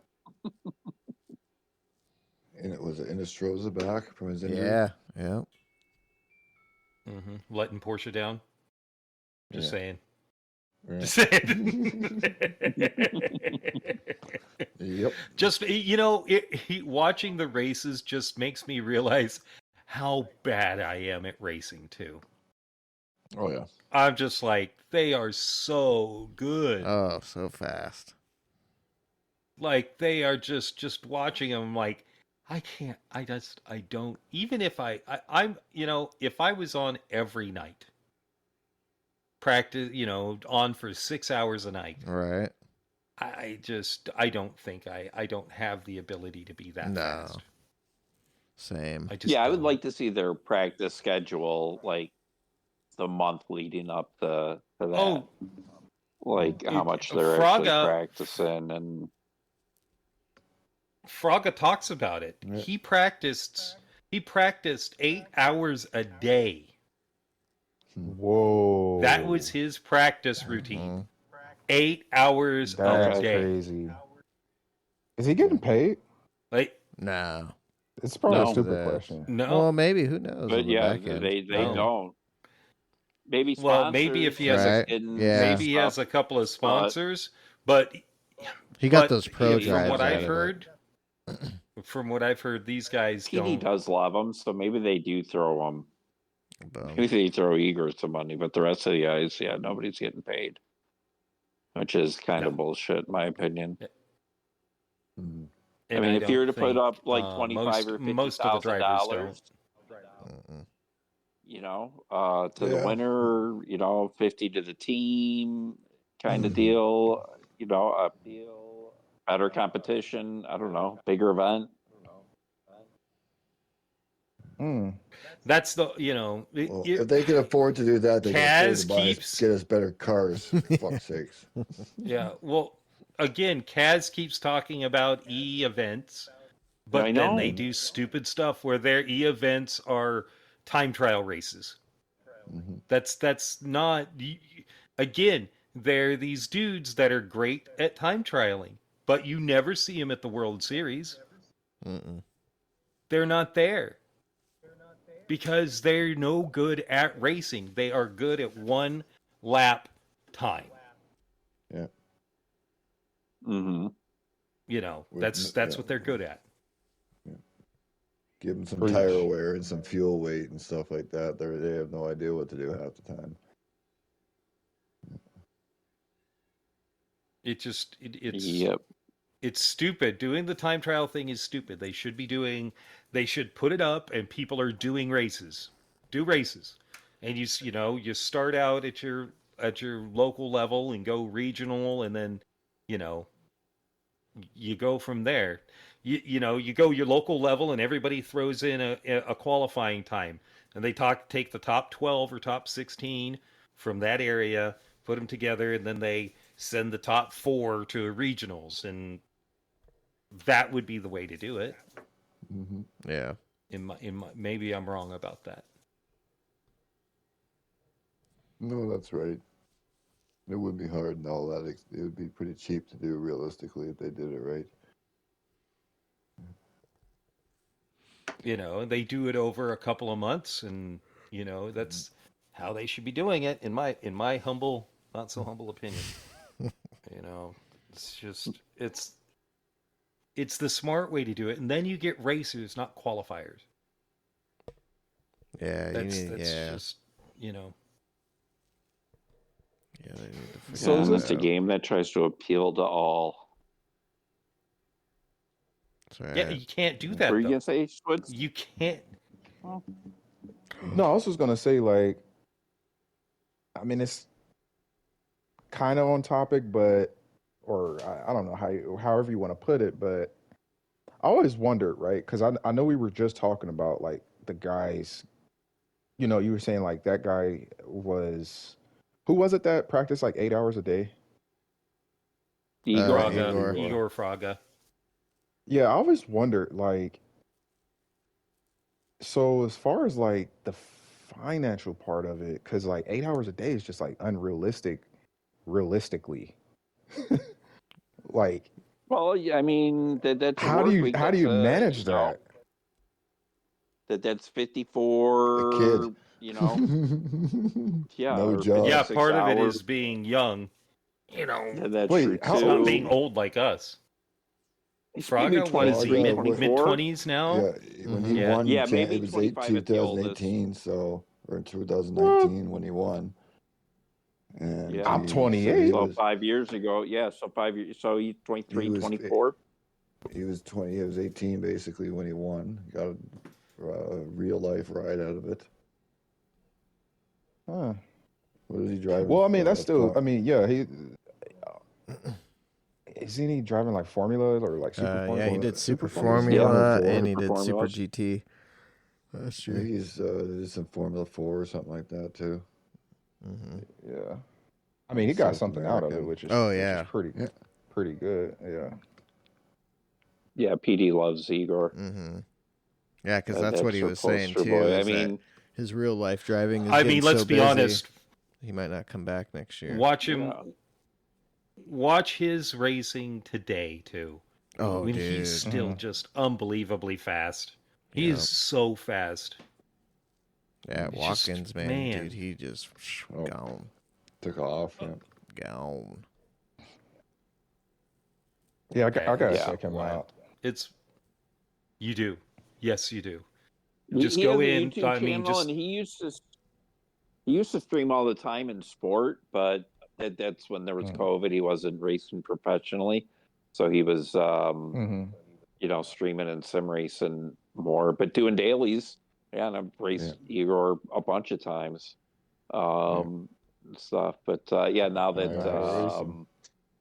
and it was Inestrosa back from his injury. Yeah. Yeah. Letting Porsche down. Just Yeah. saying. Right. Just saying. Yep. Just watching the races just makes me realize how bad I am at racing too. Oh yeah. I'm just like, they are so good. Oh, so fast. Like they are just watching them. Like I can't. I don't. Even if I'm if I was on every night, practice, on for 6 hours a night. Right. I don't think I don't have the ability to be that fast. Same. I just Yeah, I would don't. like to see their practice schedule, like the month leading up to that. Oh, like how much they're Fraga- actually practicing, and Fraga talks about it. Yeah. He practiced 8 hours a day. Whoa. That was his practice routine. Mhm. 8 hours That's a day. crazy. Is he getting paid? Like No. It's probably No. a stupid That- question. no. Well, maybe. Who knows? but on the yeah, back end. they No. don't. Maybe Well, maybe if he has Right. Yeah. maybe he has a couple of sponsors, but He got but those pro from drives. what out I've of it. heard, these guys PD don't. does love them, so maybe they do throw them Boom. Maybe they throw Igor some money, but the rest of the guys, yeah, nobody's getting paid, which is kind of bullshit, in my opinion. Mhm. I And mean, if you were to put think, up like 25 or most of the drivers $50,000, Mm-mm. you know, to the Yeah. winner, 50 to the team, kind of Mhm. deal. A better competition. I don't know, bigger event. Mm. That's the Well, if they can afford to do that, they can afford to get us better cars. For fuck's sakes. Yeah, well, again, Kaz keeps talking about events, I but then know. they do stupid stuff where their events are time trial races. Mhm. That's not. Again, they're these dudes that are great at time trialing, but you never see them at the World Series. Mm-mm. They're not there because they're no good at racing. They are good at one lap time. Yeah. Mm-hmm. That's what they're good at. Give them some Preach. tire wear and some fuel weight and stuff like that. They have no idea what to do half the time. It's Yep. it's stupid. Doing the time trial thing is stupid. They should put it up and people are doing races. Do races. And you start out at your local level and go regional and then, you know, you go from there. You go your local level and everybody throws in a qualifying time. And they take the top 12 or top 16 from that area, put them together, and then they send the top 4 to regionals, and that would be the way to do it. Mm-hmm. Yeah. Maybe I'm wrong about that. No, that's right. It would be hard and all that. It would be pretty cheap to do realistically if they did it right. They do it over a couple of months, and that's how they should be doing it in my humble, not so humble opinion. It's just it's the smart way to do it, and then you get racers, not qualifiers. Yeah. That's yeah. just Yeah. They need to figure So is that this a out. game that tries to appeal to all? That's right. yeah. You can't do What that were you though. gonna say, Schwitz? You can't. No, I was just gonna say like, I mean, it's kind of on topic, but or I don't know however you want to put it, but I always wondered, right? Because I know we were just talking about like the guys. You were saying like that guy was who was it that practiced like 8 hours a day? Igor. Igor Fraga. Yeah, I always wondered like, so as far as like the financial part of it, because like 8 hours a day is just like unrealistic, realistically. Like, Well, yeah, I mean that's a how do work you week. how do you manage that? That's A 54. kid. Yeah, No or job. Yeah, 56 part of it hours. is being young. Yeah, that's true Wait, how It's too. not old is being he? old like us. He's maybe Fraga, what is he? 23, Mid 24. 20s now. Yeah, when he Mhm. won, Yeah, it maybe was 25 at the oldest. 2018, so or in What? 2019 when he won, and Yeah. I'm he said he 28. So was 5 years ago. Yeah, so 5 years. So he's he 23, was 24. he was 20. He was 18 basically when he won. Got a real life ride out of it. Huh. What is he driving? Well, I mean, that's still. Top? I mean, yeah, he isn't he driving like Formula or like Super Formula? Yeah, he did Super Formula? Formula Formula and he Super did Super Formulas. GT last I think year. he's did some Formula 4 or something like that too. Mm-hmm. Yeah. I mean, he got South something out of it, American. which is Oh, which yeah. is pretty good. Yeah. Yeah, PD loves Igor. Mm-hmm. Yeah, because that's what he her was saying poster too. boy. Is I that mean, his real life driving is I getting mean, let's so be busy, honest. he might not come back next year. Watch him. yeah. Watch his racing today too. Oh, I mean, dude. he's still Mhm. just unbelievably fast. He Yep. is so fast. Yeah, It's Watkins, just- man, man. dude, he just Oh. gone. Took off. Yeah. Gone. Yeah, I gotta Yeah. check him Wow. out. You do. Yes, you do. He Just has go a in. YouTube I mean, channel, just and he used to He used to stream all the time in sport, but that's when there was COVID. He wasn't racing professionally, so he was, streaming and sim racing more, but doing dailies. Yeah, and I've raced Igor a bunch of times, stuff. But now that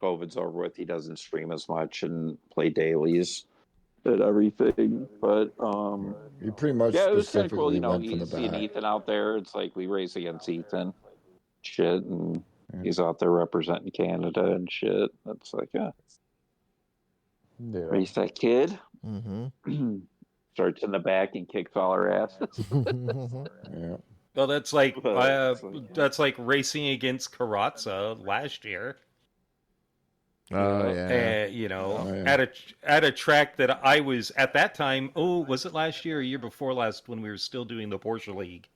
COVID's over with, he doesn't stream as much and play dailies and everything. But he pretty much it was kind of cool. specifically went from You the see back. Ethan out there. It's like we race against Ethan, shit, and he's out there representing Canada and shit. That's like, race that kid. Mm-hmm. Starts in the back and kicks all our asses. Yeah. Well, that's like racing against Karatza last year. Oh yeah. At a track that I was at that time. Oh, was it last year or year before last when we were still doing the Porsche League?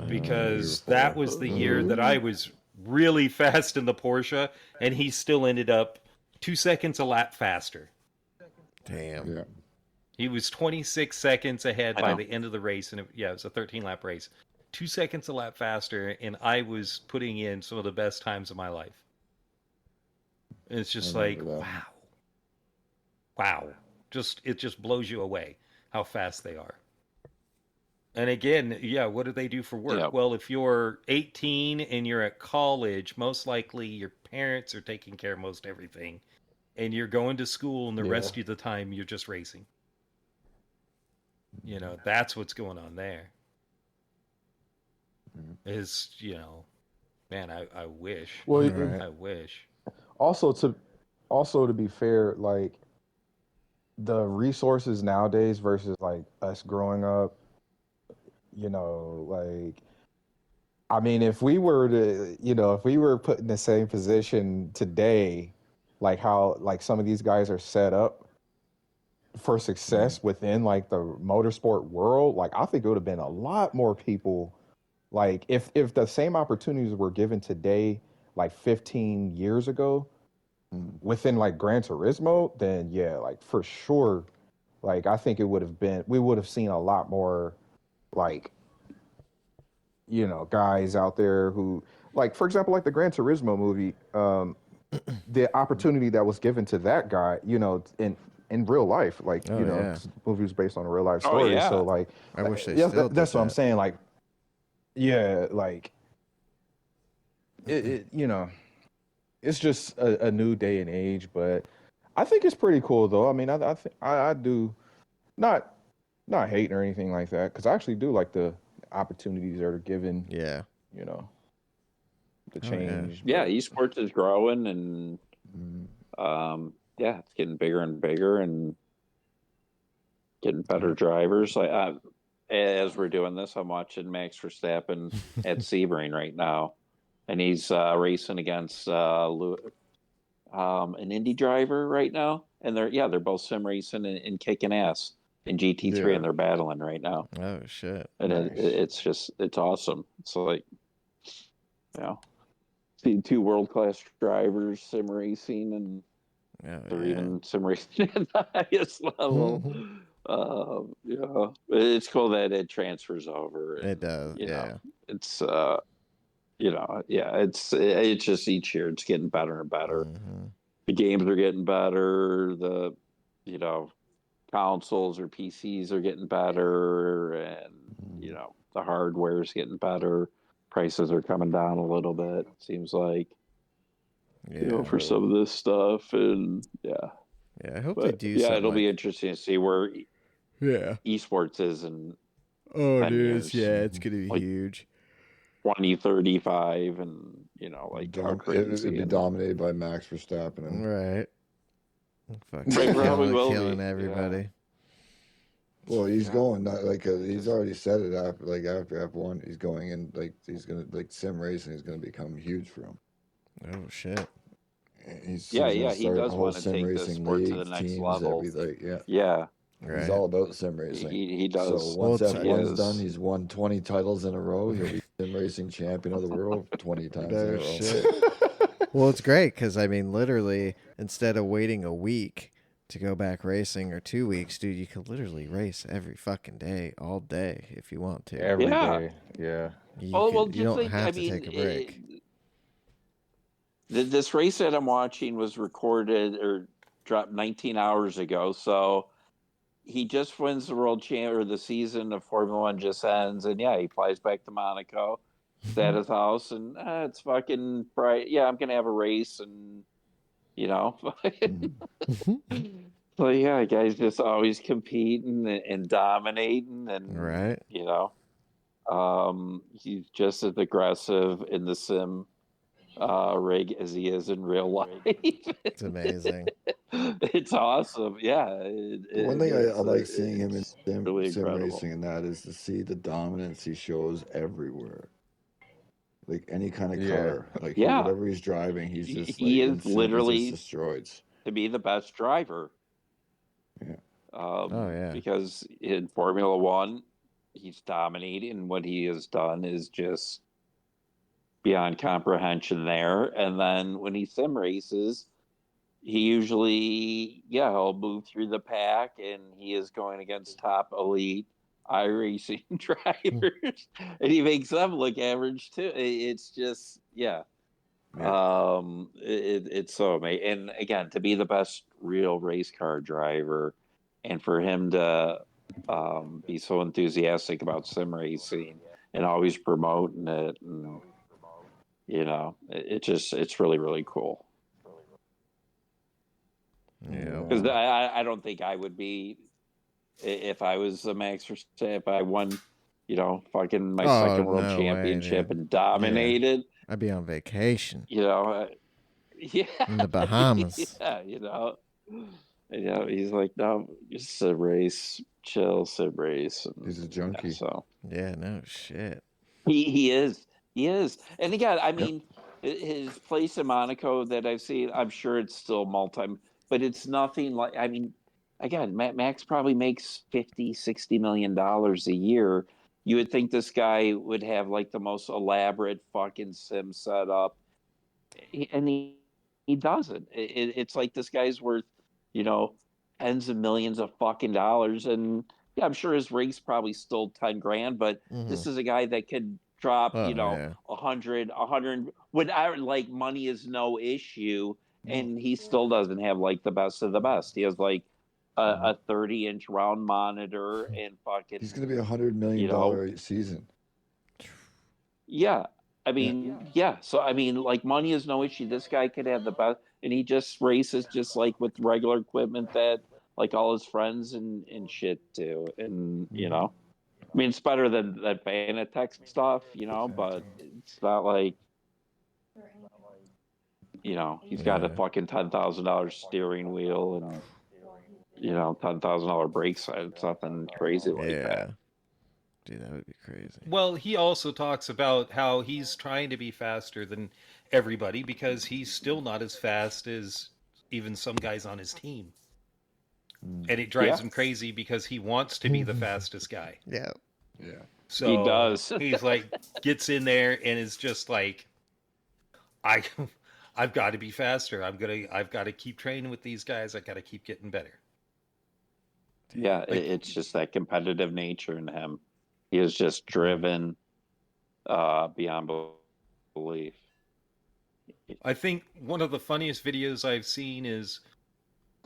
Because that was the year that I was really fast in the Porsche, and he still ended up 2 seconds a lap faster. Damn. Yeah. He was 26 seconds ahead by the end of the race, and it was a 13-lap race. 2 seconds a lap faster, and I was putting in some of the best times of my life. And it's just like, wow. It just blows you away how fast they are. And again, what do they do for work? Yep. Well, if you're 18 and you're at college, most likely your parents are taking care of most everything. And you're going to school, and the rest of the time you're just racing. That's what's going on there. Is, man, I wish. Well, I wish. Also to be fair, like the resources nowadays versus like us growing up, like, I mean, if we were put in the same position today, like how like some of these guys are set up for success within like the motorsport world, like I think it would have been a lot more people. Like if the same opportunities were given today, like 15 years ago, within like Gran Turismo, then like for sure, like I think we would have seen a lot more, like, guys out there who, like, for example, like the Gran Turismo movie, the opportunity that was given to that guy, in real life, like, this movie was based on a real life story. So like, I wish they still that's did what I'm that. saying. Like, like it it's just a new day and age, but I think it's pretty cool though. I mean, I do not hating or anything like that, because I actually do like the opportunities that are given. Yeah. The change. Yeah, esports is growing, and it's getting bigger and bigger, and getting better drivers. Like as we're doing this, I'm watching Max Verstappen at Sebring right now, and he's racing against an Indy driver right now, and they're both sim racing and kicking ass in GT3, and they're battling right now. Oh shit! And Nice. it's awesome. It's like, see two world class drivers sim racing, and they're even sim racing at the highest level. It's cool that it transfers over. And, it does. It's it's just each year it's getting better and better. The games are getting better. The consoles or PCs are getting better, and the hardware is getting better. Prices are coming down a little bit, seems like, for some of this stuff. And I hope they do something. It'll be interesting to see where esports is in 10 years. It's gonna be huge. 2035, and how crazy. It'd be dominated by Max Verstappen. Right. Fucking Probably will killing be. everybody. Well, he's going he's already said it after F1. He's going in, like, he's gonna, like, sim racing is gonna become huge for him. Oh shit. He's he does want to take the sport to the next level. Right. He's all about sim racing. He does. So once Well, F1's done, he's won 20 titles in a row. He'll be sim racing champion of the world 20 times in a row. Shit. Well, it's great because, I mean, literally, instead of waiting a week to go back racing, or 2 weeks, dude, you could literally race every fucking day, all day, if you want to. Every Yeah. day. Yeah. Well, You just don't think, have I to mean, take a break. this race that I'm watching was recorded or dropped 19 hours ago. So he just wins the world champ, or the season of Formula One just ends. And yeah, he flies back to Monaco, he's at his house, and it's fucking bright. Yeah, I'm going to have a race. And, you know, so yeah, guys just always competing and dominating. And, Right. you know, he's just as aggressive in the sim rig as he is in real life. It's amazing. It's awesome. Yeah. One thing I like seeing him in sim incredible. racing, and that is to see the dominance he shows everywhere. Like any kind of Yeah. car, like Yeah. whatever he's driving, he's just He like is in sim, he literally just destroys. to be the best driver. Yeah. Oh, yeah. Because in Formula One, he's dominating, and what he has done is just beyond comprehension there. And then when he sim races, he usually, he'll move through the pack, and he is going against top elite iRacing drivers, and he makes them look average too. It's just, it's so amazing. And again, to be the best real race car driver, and for him to be so enthusiastic about sim racing and always promoting it, and it's really, really cool. Yeah. Because I don't think I would be, if I was a Max Verstappen, if I won, fucking my second world championship and dominated. I'd be on vacation. Yeah. In the Bahamas. Yeah, he's like, no, just a race, chill, sim race. And, He's a junkie. Yeah, no shit. He is. And again, I mean, his place in Monaco that I've seen, I'm sure it's still but it's nothing like, I mean, again, Max probably makes $50-60 million a year. You would think this guy would have like the most elaborate fucking sim setup, and he doesn't. It's like this guy's worth, tens of millions of fucking dollars. And yeah, I'm sure his rig's probably still 10 grand, but this is a guy that could drop, 100 when like money is no issue, and he still doesn't have like the best of the best. He has like a 30-inch round monitor and fucking. He's going to be $100 million season. Yeah. I mean, So, I mean, like, money is no issue. This guy could have the best, and he just races just like with regular equipment that like all his friends and shit do. And, I mean, it's better than that Fanatec stuff, but it's not like, he's got a fucking $10,000 steering wheel and, $10,000 brakes. It's nothing crazy like that. Dude, that would be crazy. Well, he also talks about how he's trying to be faster than everybody because he's still not as fast as even some guys on his team. And it drives him crazy because he wants to be the fastest guy. Yeah. So he does. He's like, gets in there and is just like, I've got to be faster. I've got to keep training with these guys. I've got to keep getting better. Yeah, it's just that competitive nature in him. He is just driven beyond belief. I think one of the funniest videos I've seen is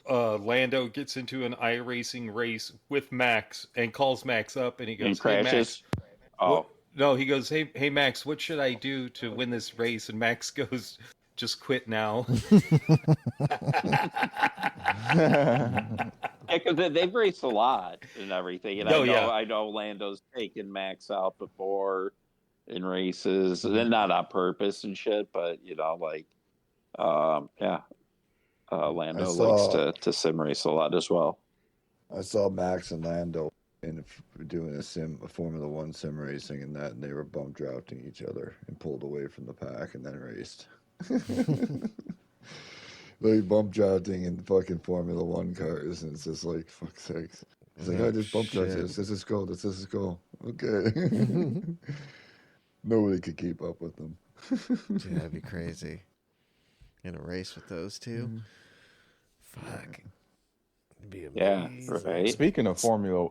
Lando gets into an iRacing race with Max and calls Max up and he goes, and crashes. Hey, Max, no, he goes, hey Max, what should I do to win this race? And Max goes, just quit now. Because they've raced a lot and everything. And I know Lando's taken Max out before in races, and not on purpose and shit, but Lando likes to sim race a lot as well. I saw Max and Lando doing a Formula One sim racing and they were bump drafting each other and pulled away from the pack and then raced. Like bump drafting in fucking Formula One cars, and it's just like, fuck's sakes. It's like, I just bump drafted. Let's just go. Okay. Nobody could keep up with them. Dude, that'd be crazy. In a race with those two? Fuck. It'd be Yeah, amazing. right. Speaking of Formula,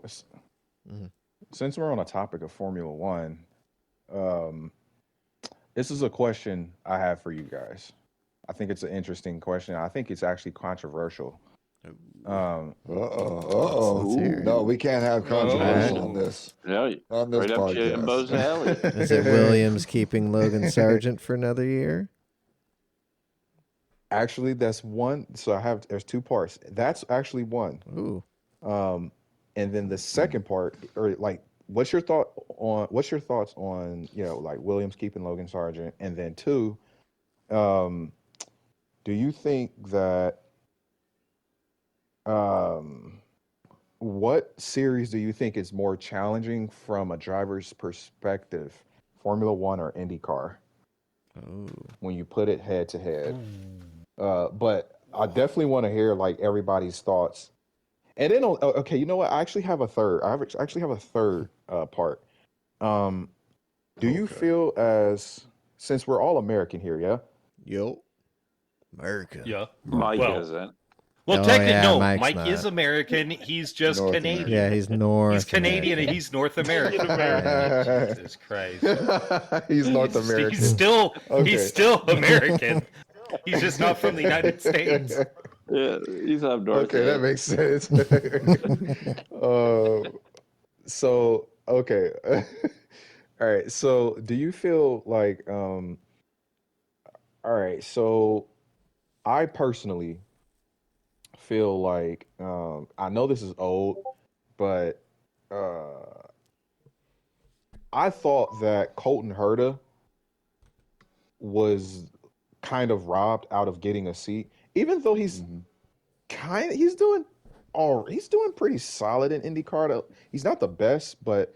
Mhm. since we're on a topic of Formula One, um, this is a question I have for you guys. I think it's an interesting question. I think it's actually controversial. Let's hear it. No, we can't have controversial on Oh. this Yeah, podcast. right up Jimbo's alley. Is it Williams keeping Logan Sargent for another year? Actually, that's one. So there's two parts. That's actually one. Ooh. And then the second part, or like, what's your thoughts on, like Williams keeping Logan Sargent? And then two, do you think that, what series do you think is more challenging from a driver's perspective, Formula One or IndyCar, when you put it head to head? But I definitely want to hear like everybody's thoughts. And then, okay, you know what? I actually have a third. Part. Do you feel since we're all American here, yeah? Yo. America. Yeah. Mike Well, isn't. Well, Oh, technically, yeah, no. Mike's Mike not. is American. He's just North Canadian. American. Yeah, he's North. He's Canadian American. and he's North American. Jesus Christ. He's North American. He's still Okay. American. He's just not from the United States. Yeah, he's up north. Okay, that makes sense. So okay, all right. So do you feel like all right? So I personally feel like I know this is old, but I thought that Colton Herta was kind of robbed out of getting a seat, even though he's doing pretty solid in IndyCar. He's not the best, but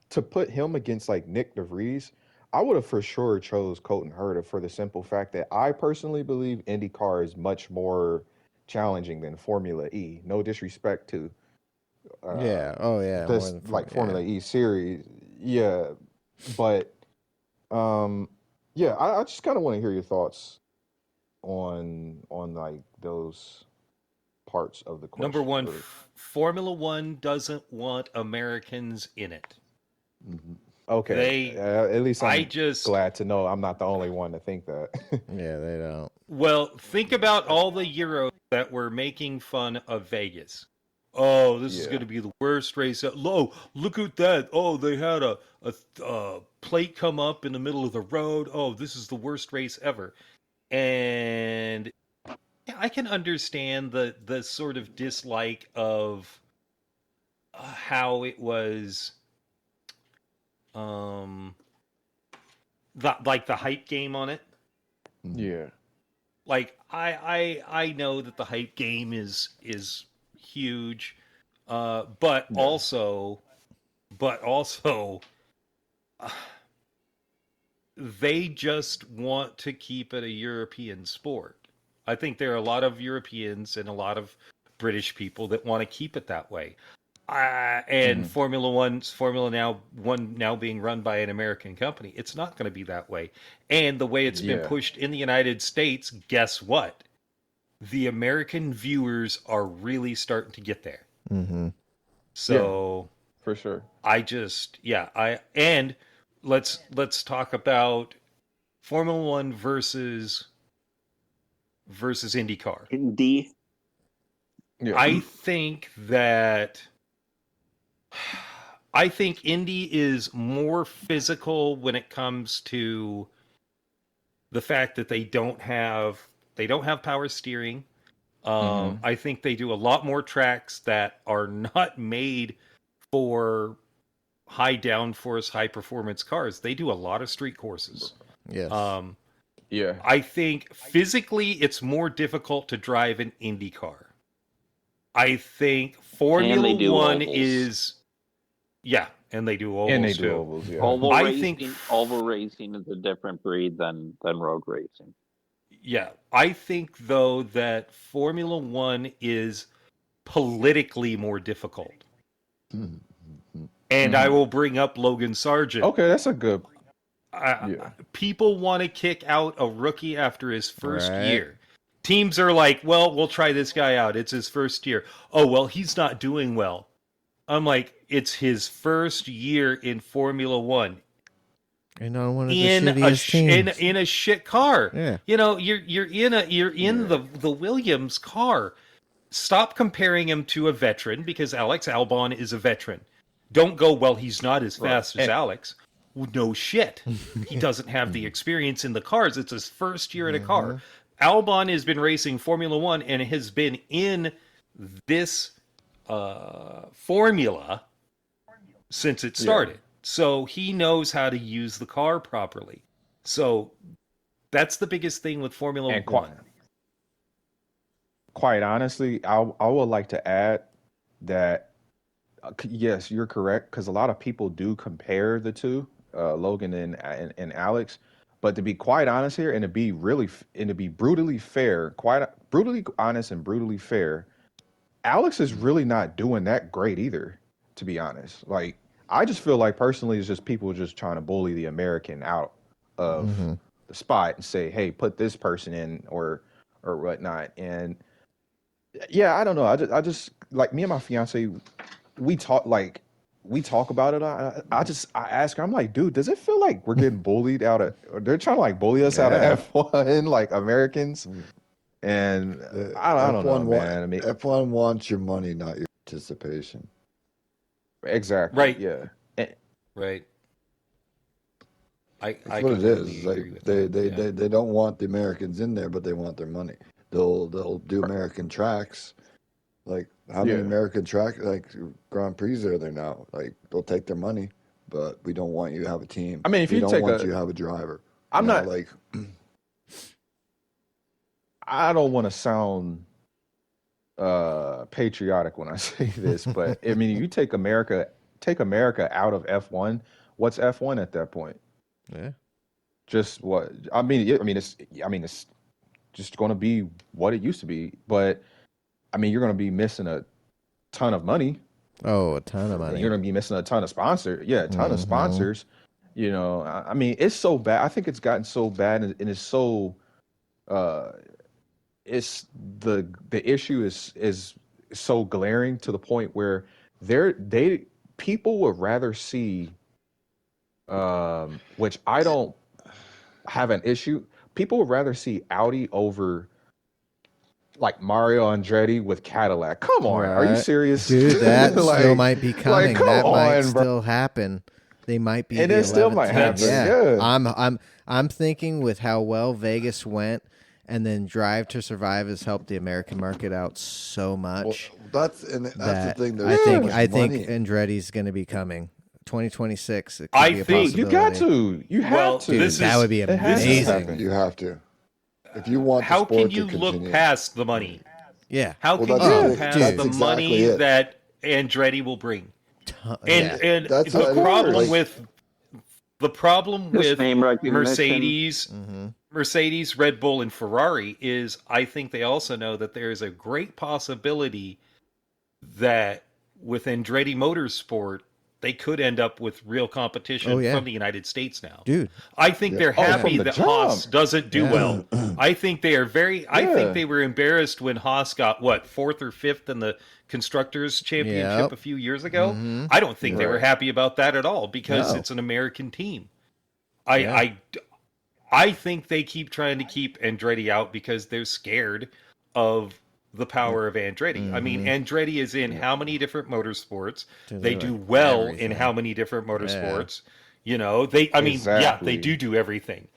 to put him against like Nick DeVries, I would have for sure chose Colton Herta for the simple fact that I personally believe IndyCar is much more challenging than Formula E. No disrespect to Yeah. Oh, yeah. this more than like Formula E series. Yeah. But I just kind of want to hear your thoughts on like those parts of the question. Number one, really. Formula One doesn't want Americans in it. Okay. At least I'm just glad to know I'm not the only one to think that. Yeah, they don't. Well, think about all the Euros that were making fun of Vegas. Oh, this is Yeah. going to be the worst race. Oh, look at that. Oh, they had a plate come up in the middle of the road. Oh, this is the worst race ever. And I can understand the sort of dislike of how it was, the hype game on it. Yeah. Like I know that the hype game is huge, but also they just want to keep it a European sport. I think there are a lot of Europeans and a lot of British people that want to keep it that way. And Formula One now being run by an American company, it's not going to be that way. And the way it's been pushed in the United States, guess what? The American viewers are really starting to get there. Mm-hmm. So for sure. And let's talk about Formula One versus IndyCar. Indy. Yeah. I think Indy is more physical when it comes to the fact that they don't have power steering. I think they do a lot more tracks that are not made for high downforce, high performance cars. They do a lot of street courses. Yes. I think physically it's more difficult to drive an Indy car. I think Formula One ovals. is, and they do ovals And they do too. ovals, yeah. Oval racing is a different breed than road racing. Yeah, I think though that Formula One is politically more difficult. And I will bring up Logan Sargent. Okay, that's a good. People want to kick out a rookie after his first Right. year. Teams are like, well, we'll try this guy out. It's his first year. Oh, well, he's not doing well. I'm like, it's his first year in Formula One. And on one of the In shittiest teams. a shit car. Yeah. You know, you're in the Williams car. Stop comparing him to a veteran because Alex Albon is a veteran. Don't go, well, he's not as fast as Alex. No shit. He doesn't have the experience in the cars. It's his first year in a car. Albon has been racing Formula One and has been in this formula since it started. Yeah. So he knows how to use the car properly. So that's the biggest thing with Formula One. Quite honestly, I would like to add that, yes, you're correct, because a lot of people do compare the two, Logan and Alex. But to be quite honest here, and to be brutally fair, brutally honest and brutally fair, Alex is really not doing that great either, to be honest. Like, I just feel like personally it's just people just trying to bully the American out of the spot and say, hey, put this person in or whatnot. And yeah, I don't know. I just like, me and my fiance, we talk about it. I ask her, I'm like, dude, does it feel like we're getting bullied out of, or they're trying to like bully us out of F1, like Americans? And I don't know, man. I mean, F1 wants your money, not your participation. Exactly. Right. Yeah. Right. That's what it is. Like they don't want the Americans in there, but they want their money. They'll do American tracks. Like how many American track like Grand Prix are there now? Like they'll take their money, but we don't want you to have a team. I mean, if we you don't take want you to have a driver. I'm you know, not like. I don't want to sound patriotic when I say this, but I mean, you take America out of F1. What's F1 at that point? Yeah. Just what I mean. It's just going to be what it used to be. But I mean, you're going to be missing a ton of money. Oh, a ton of money. You're going to be missing a ton of sponsors. Yeah, a ton of sponsors. You know, I mean, it's so bad. I think it's gotten so bad, and it's so. It's the issue is so glaring to the point where people would rather see, which I don't have an issue. People would rather see Audi over like Mario Andretti with Cadillac. Come on, are you serious, dude? That like, still might be coming. Like, that might on, still happen. They might be. And it still might happen. Yeah. I'm thinking with how well Vegas went. And then Drive to Survive has helped the American market out so much. Well, that's the thing. I think Andretti's going to be coming 2026. It could be a possibility. You got to. You have to. That would be amazing. You have to. If you want, how can you look past the money? Yeah. How can you look past the money that Andretti will bring? And the problem with Mercedes. Mercedes, Red Bull, and Ferrari is I think they also know that there is a great possibility that with Andretti Motorsport, they could end up with real competition from the United States now. Dude. I think they're happy that Haas doesn't do well. I think they are I think they were embarrassed when Haas got, 4th or 5th in the Constructors' Championship a few years ago. I don't think they were happy about that at all because it's an American team. I think they keep trying to keep Andretti out because they're scared of the power of Andretti. I mean, Andretti is in how many different motorsports? They do well in how many different motorsports? Yeah. You know, they do everything.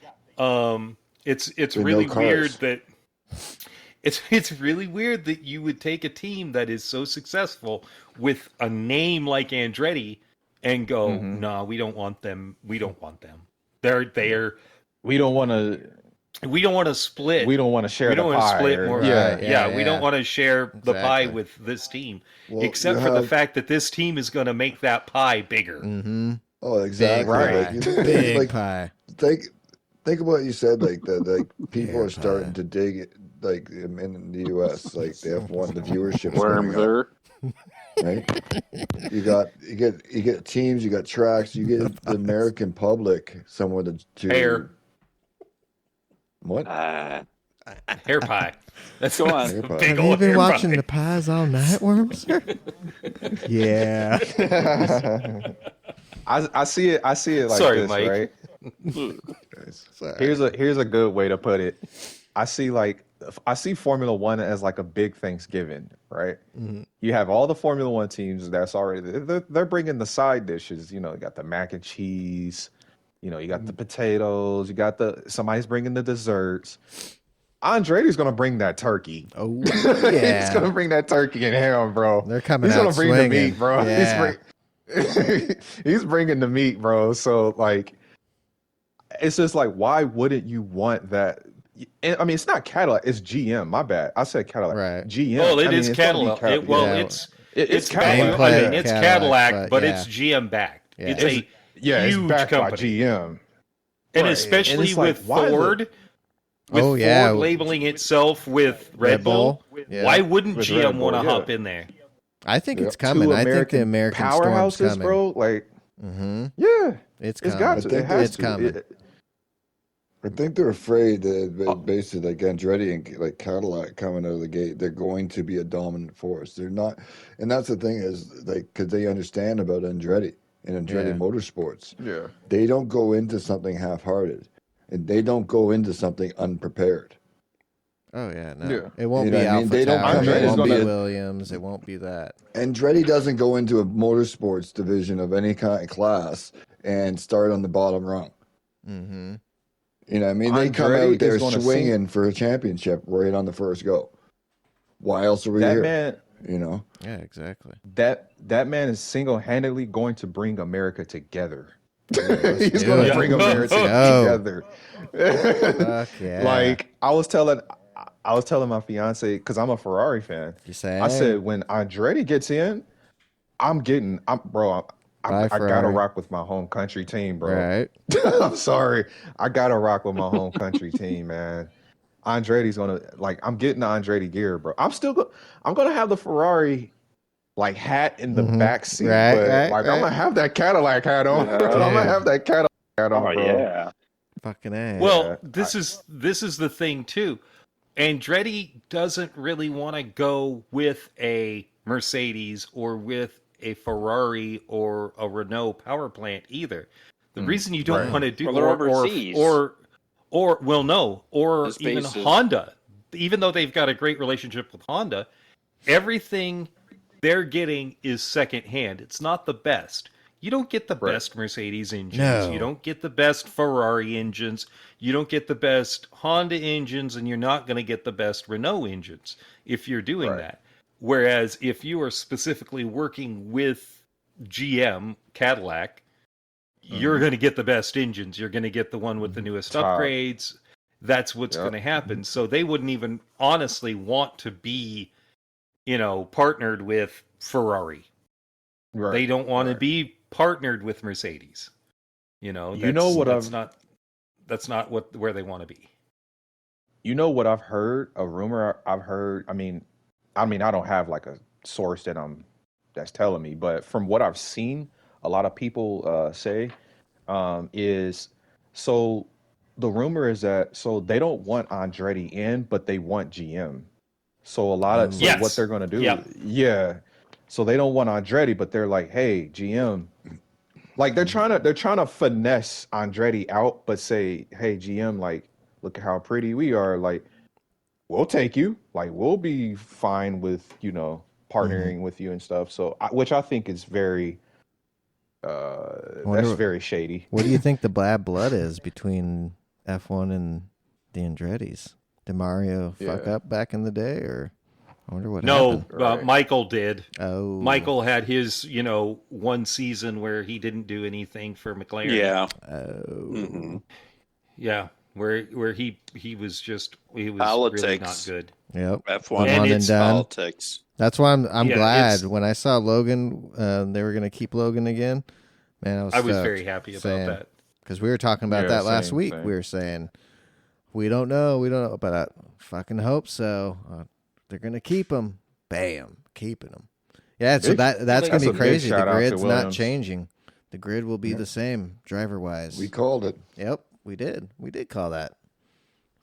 It's really weird that it's really weird that you would take a team that is so successful with a name like Andretti and go, "No, we don't want them. We don't want them. They're We don't want to split. We don't want to share. We don't want to split more. We don't want to share the pie with this team, except for the fact that this team is going to make that pie bigger. Oh, exactly. Big pie. Think about what you said. Like people are starting to dig it. Like in the U.S., like they have the viewership. Worms are. Right? You get teams, you got tracks, you get the American public somewhere to Air. What? Hair pie. That's Go on. a Hair pie. big Have you old been hair watching pie. the pies all night, Wormser? Yeah. I see it like Sorry, this, Mike. right? Sorry. Here's a good way to put it. I see Formula One as like a big Thanksgiving, right? Mhm. You have all the Formula One teams that's already they're bringing the side dishes. You know, you got the mac and cheese. You know, you got the potatoes. You got somebody's bringing the desserts. Andretti's gonna bring that turkey. Oh, He's yeah. gonna bring that turkey and ham, bro. They're coming He's out gonna bring swinging. the meat, bro. Yeah. He's bringing the meat, bro. So like, it's just like, why wouldn't you want that? And, I mean, it's not Cadillac, it's GM. My bad, I said Cadillac. Right. GM. Well, it I mean, is it's gonna be Cadillac. Yeah. It's Cadillac. I Nameplate mean, it's Cadillac, Cadillac, but but it's GM backed. Yeah. It's a It's huge backed company. by GM. And Right. especially And it's like, with why Ford, Oh, yeah. Ford labeling itself with Red Bull, Yeah. why wouldn't With GM Red Bull, want to yeah. hop in there? I think Yep. it's coming. Two I think the American Storm's powerhouses, coming. bro. Like, Mm-hmm. yeah, It's it's coming. got I to. think It has it's to. coming. I think they're afraid that Oh. basically like Andretti and like Cadillac coming out of the gate, they're going to be a dominant force. They're not, and that's the thing is like because they understand about Andretti and Andretti Yeah. Motorsports. Yeah. They don't go into something half-hearted, and they don't go into something unprepared. Oh, yeah. No. Yeah. It won't You know be what I mean? Alpha They don't Tower. come It in won't and be be a- Williams. It won't be that. Andretti doesn't go into a motorsports division of any kind of class and start on the bottom rung. Mm-hmm. You know what I mean? They come Andretti out there is gonna swinging for a championship right on the first go. Why else are we That here? man, You know? Yeah, exactly. that man is single-handedly going to bring America together. Let's He's do going it. to bring America Let's go. together. Fuck yeah. Like I was telling my fiance because I'm a Ferrari fan. You say? I said when Andretti gets in, I Bye, gotta Ferrari. rock with my home country team, bro. Right. I'm sorry, I gotta rock with my home country team, man. Andretti's gonna I'm getting the Andretti gear, bro. I'm gonna have the Ferrari like hat in the Mhm. back seat, Right, but right, I'm right. gonna have that Cadillac hat on. Yeah. I'm gonna Dude. have that Cadillac hat on, Oh bro. yeah. Fucking A. Well, this is the thing too. Andretti doesn't really want to go with a Mercedes or with a Ferrari or a Renault power plant either. The reason you don't right. want to do Well, they're overseas. or even This base is- Honda, even though they've got a great relationship with Honda, everything they're getting is secondhand. It's not the best. You don't get the Right. best Mercedes engines. No. You don't get the best Ferrari engines. You don't get the best Honda engines, and you're not going to get the best Renault engines if you're doing Right. that. Whereas if you are specifically working with GM, Cadillac, you're going to get the best engines. You're going to get the one with the newest Top. upgrades. That's what's Yep. going to happen. So they wouldn't even honestly want to be, partnered with Ferrari. Right. They don't want right. to be partnered with Mercedes. You know what that's not where they want to be. You know what I've heard? A rumor I've heard. I mean, I don't have like a source that's telling me, but from what I've seen, a lot of people say is so. The rumor is that they don't want Andretti in, but they want GM. So a lot of Yes. what they're going to do, Yep. yeah. So they don't want Andretti, but they're like, hey, GM. Like they're trying to finesse Andretti out, but say, hey, GM, like, look at how pretty we are. Like, we'll take you. Like, we'll be fine with partnering with you and stuff. So, which I think is very, that's very shady. What do you think the bad blood is between F1 and the Andretti's? Did Mario fuck Yeah. up back in the day, or I wonder what No, happened? Right. Michael did. Oh, Michael had his, one season where he didn't do anything for McLaren. Yeah. Oh, Mhm. Yeah, where he was really not Politics. good. yep. F1 One And and it's done. politics. That's why I'm Yeah, glad it's- when I saw Logan. They were gonna keep Logan again. Man, I was. I was very happy about that. because we were talking about Yeah, that last same, week. same. We were saying we don't know, but I fucking hope so. They're gonna keep him. Bam, keeping him. Yeah, so Big- that's that's gonna a be big crazy. The shout out to grid's not Williams. changing. The grid will be the same driver wise. We called it. Yep, we did. We did call that.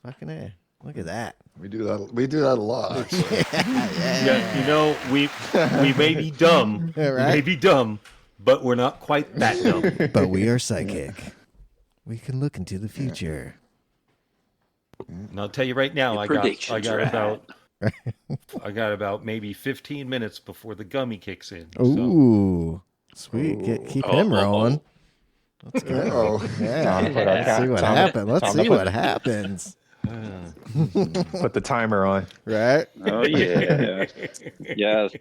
Fucking A. Look at that. We do that. We do that a lot. Actually. Yeah, you know, we may be dumb. Yeah, We may right? be dumb, but we're not quite that dumb. But we are psychic. We can look into the future. And I'll tell you right now, Your I predictions got are about maybe 15 minutes before the gummy kicks in. So. Ooh, sweet. Keep him rolling. Let's go. Oh, Yeah. Put our Let's see what Tom- happens. Let's Tom- see what happens. Put the timer on. Right? Oh yeah, yes.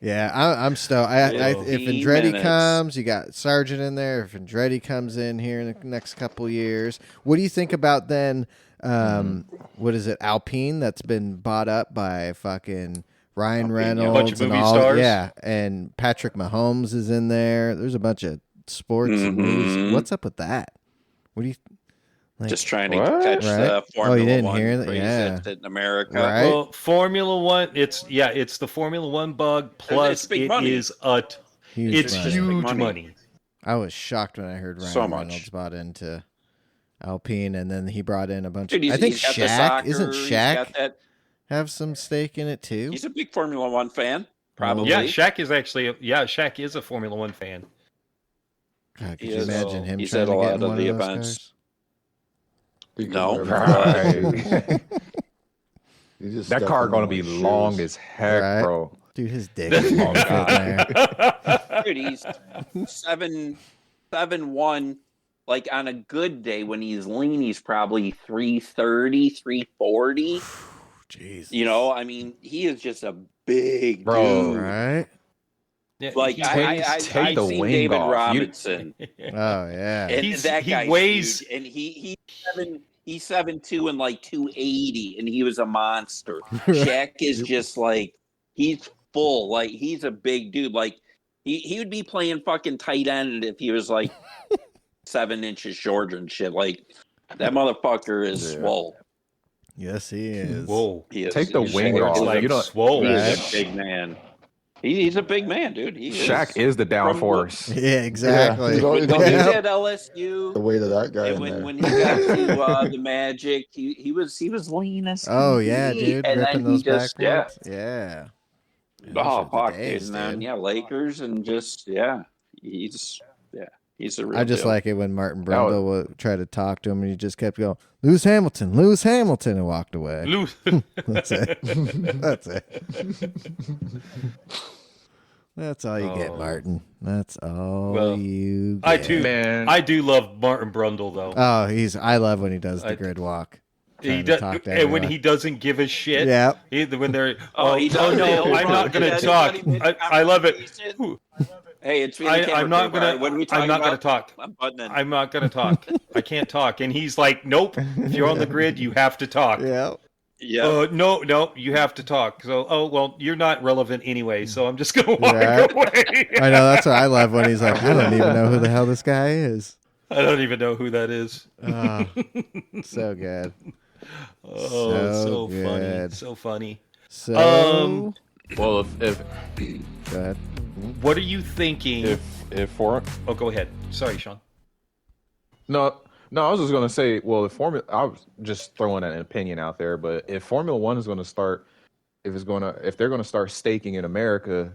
Yeah, I'm stoked. If 15 Andretti minutes. comes, you got Sargent in there. If Andretti comes in here in the next couple years, what do you think about then? What is it, Alpine? That's been bought up by fucking Ryan Alpine, yeah. Reynolds Bunch of and movie all. stars. Yeah, and Patrick Mahomes is in there. There's a bunch of sports and movies. Mhm. What's up with that? What do you? Like, Just trying to What? catch Right? the Oh, Formula you didn't One hear that? craze Yeah. that's in America. Right. Well, Formula One, it's the Formula One bug. Plus, big it money. is huge it's money. huge money. money. I was shocked when I heard Ryan So much. Reynolds bought into Alpine, and then he brought in a bunch Dude, of. I think he's got the Shaq soccer, isn't he's Shaq got that. have some stake in it too? He's a big Formula One fan. Probably. Yeah, Shaq is actually Shaq is a Formula One fan. God, could He you is. imagine him He's trying at to a get lot in of one the of those events. cars? we could No. never- Right. You just That step car in gonna my be shoes. long as heck, Right. bro. Dude, his dick is long there. Dude, he's 7'1". Like on a good day when he's lean, he's probably 330, 340. Jesus. You know, I mean, he is just a big Bro. dude. Right? Yeah, Like he's- Take I've the seen wing David off. You- Robinson, Oh yeah. and He's- that he guy's weighs- huge, and he's 7'2" and like 280, and he was a monster. Shaq is just like he's full, like he's a big dude. Like he would be playing fucking tight end if he was like 7 inches shorter and shit. Like that motherfucker is Yeah. swole. Yes, he is. Whoa, He is, Take the he's wing swole. off. like You don't- swole. He's Right. a big man. He's a big man, dude. He Shaq is the downforce. Yeah, exactly. You don't- When don't he have was at LSU, the weight of that guy and in when, there. when he got to the Magic, he was lean as Oh can yeah, be, dude, and ripping then those he just backwards. Yeah. oh Those are the fuck, days, dude. And then dude. Lakers and just he's a real I just deal. like it when Martin Brundle would try to talk to him, and he just kept going, "Lewis Hamilton, and walked away. Loose. That's it. That's it. That's all you get, Oh. Martin. That's all Well, you get. I too, Man. I do love Martin Brundle though. Oh, I love when he does the I- grid walk. He trying to does, talk to and when everyone. he doesn't give a shit. Yep. When they're he does no, it. I'm not going to He's talk. not even I love it. conversation. Hey, it's being a camera I'm not crew, gonna. What are we I'm talking not going to about? talk. I'm butting in. I'm not going to talk. I can't talk. And he's like, "Nope. If you're on the grid, you have to talk." Yeah. Yeah. No, you have to talk. So, well, you're not relevant anyway. So I'm just going to walk Right. away. I know, that's what I love when he's like, I don't even know who the hell this guy is. I don't even know who that is. Oh, so good. Oh, So so funny, good. so funny. So, Well, if go ahead. What are you thinking? if for Oh, go ahead. Sorry, Sean. no, I was just gonna say, well, I was just throwing an opinion out there, but if Formula One is gonna start, if they're gonna start staking in America,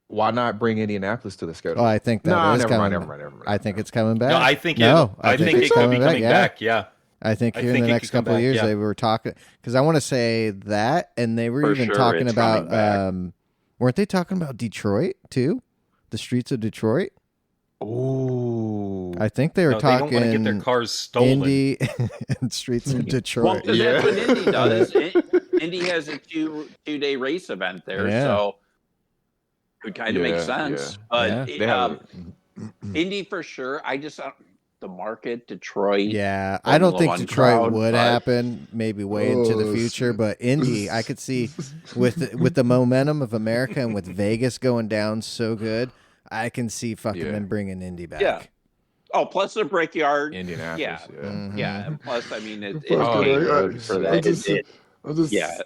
why not bring Indianapolis to the schedule? Oh, I think that is never coming. mind, never mind. I think it's coming back. No, I think No, I think it's it could be coming yeah. back. Yeah. I think I here in think the it next could come couple of back, years yeah. they were talking, because I want to say that, and they were For even sure, talking it's about coming back. weren't they talking about Detroit too? The streets of Detroit. Ooh, I think they were No, they don't want to get talking their cars stolen. Indy and streets of Well, Detroit. 'cause Yeah. that's what Indy does. Indy has a two-day race event there, Yeah. so it would kind of make Yeah, sense. yeah. But Yeah. they have. Indy for sure. I just the market, Detroit. Yeah, I don't Formula think One Detroit crowd, would but- happen. Maybe way into the Oh, future, but Indy, I could see with the momentum of America and with Vegas going down so good, I can see fucking Yeah. them bringing Indy back. Yeah. Oh, plus the Brickyard. Indianapolis. Yeah. Yeah. Mhm. Yeah, and plus, I mean, it's Oh, catered yeah. for I that. just, I just, Yeah.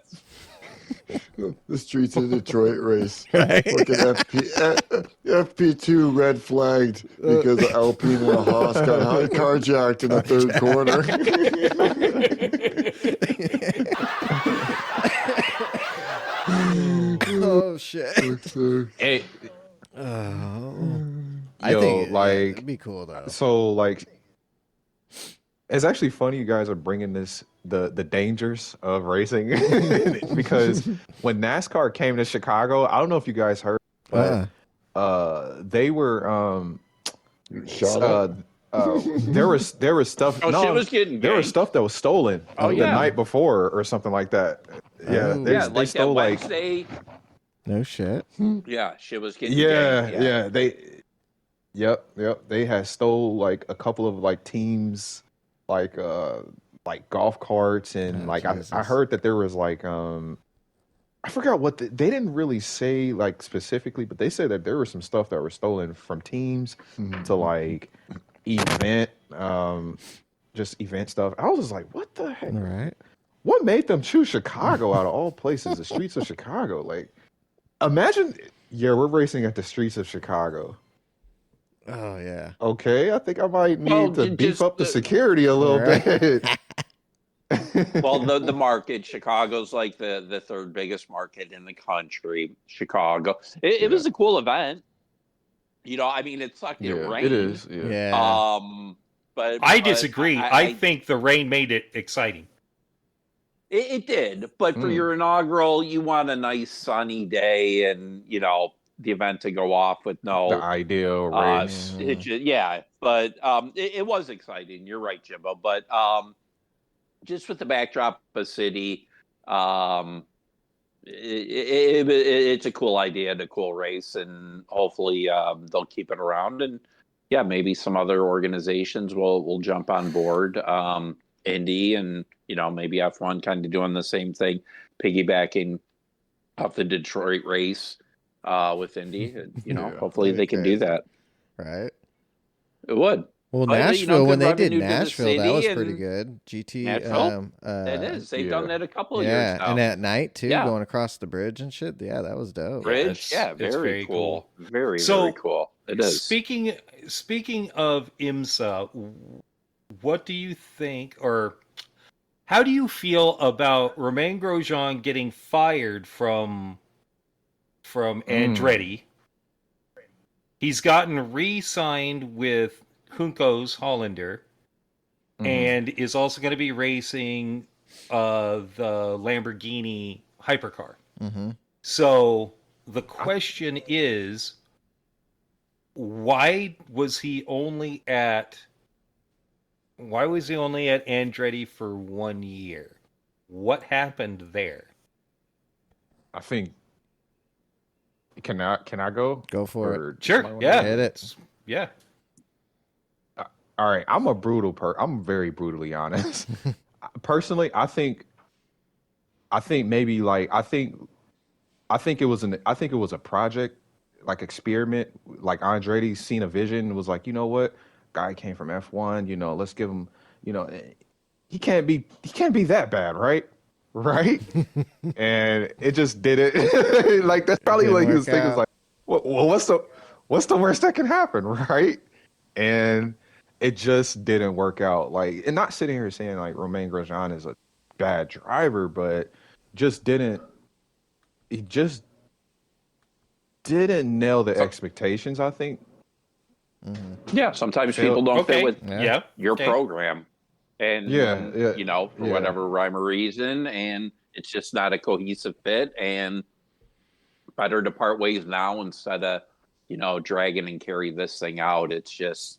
the streets of Detroit race. Right? Fucking FP2 red flagged because Alpine and a Haas got carjacked in the third corner. shit. Hey, Oh. I yo, think like, it'd be cool though. so like, it's actually funny you guys are bringing the dangers of racing because when NASCAR came to Chicago, I don't know if you guys heard, but they were Shut uh, up. there was stuff. Oh, shit was getting there was ganked. stuff that was stolen Oh, the yeah. night before or something like that. Yeah, Oh. Yeah, they like that stole like Wednesday. No shit. Yeah, shit was getting yeah, ganked. yeah. Yep. They had stole like a couple of like teams, like golf carts and Oh, like I Jesus. heard that there was like I forgot what they didn't really say like specifically, but they said that there was some stuff that were stolen from teams to like event just event stuff. I was just like, what the heck? All right. What made them choose Chicago out of all places, the streets of Chicago? Like, imagine, we're racing at the streets of Chicago. Oh yeah. Okay, I think I might need Well, to beef just up the security a little Right. bit. Well, the market, Chicago's like the third biggest market in the country. Chicago. It was a cool event. You know, I mean, it sucked. It rained. it is. Yeah. Yeah. But I disagree. I I think the rain made it exciting. it did. But for your inaugural, you want a nice sunny day, and you know the event to go off with The no. ideal race. Yeah, but it was exciting. You're right, Jimbo. But just with the backdrop of a city, it's a cool idea and a cool race, and hopefully they'll keep it around. And yeah, maybe some other organizations will jump on board. Indy and you know maybe F1 kind of doing the same thing, piggybacking off the Detroit race with Indy. And, you know, hopefully they can do that. Right. It would. Well, But, Nashville, you know, when good they did revenue to the Nashville, that was city pretty and- good. GT. Nashville? It is. They've done that a couple of years now. And at night too, Yeah. going across the bridge and shit. Yeah, that was dope. Bridge, it's very cool. Very cool. It is. Speaking of IMSA, what do you think, or how do you feel about Romain Grosjean getting fired from Andretti? He's gotten re-signed with Junko's Hollander, and is also going to be racing the Lamborghini hypercar. Mm-hmm. So the question is, why was he only at Andretti for 1 year? What happened there? I think. Can I go? Go for it. Or Sure. somebody wanna Yeah. go? Hit it. Yeah. All right, I'm a brutal I'm very brutally honest. Personally, I think maybe like I think it was a project, like experiment, like Andretti seen a vision and was like, you know what, guy came from F1, you know, let's give him, you know, he can't be that bad, right? Right? And it just did it. Like that's probably Didn't like his work thing is out. like, well, what's the worst that can happen, right? And it just didn't work out. Like, and not sitting here saying like Romain Grosjean is a bad driver, but he just didn't nail the expectations, I think. Yeah, sometimes Phil- people don't Okay. fit with Yeah. your Okay. program. And, Yeah, you know, for yeah. whatever rhyme or reason, and it's just not a cohesive fit. And better to part ways now instead of, you know, dragging and carry this thing out. It's just,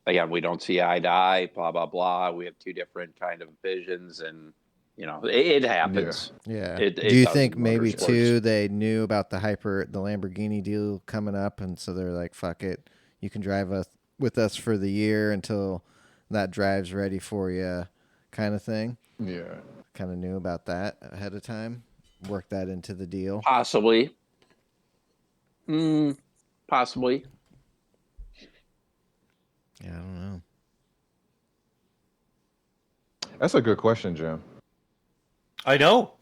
again, we don't see eye to eye, blah, blah, blah. We have two different kind of visions, and, you know, it happens. Yeah. It Do you does think in maybe motorsports. too they knew about the Lamborghini deal coming up, and so they're like, "Fuck it, you can drive with us for the year until that drive's ready for you," kind of thing. Yeah. Kind of knew about that ahead of time. Worked that into the deal. Possibly. Possibly. Yeah, I don't know. That's a good question, Jim. I know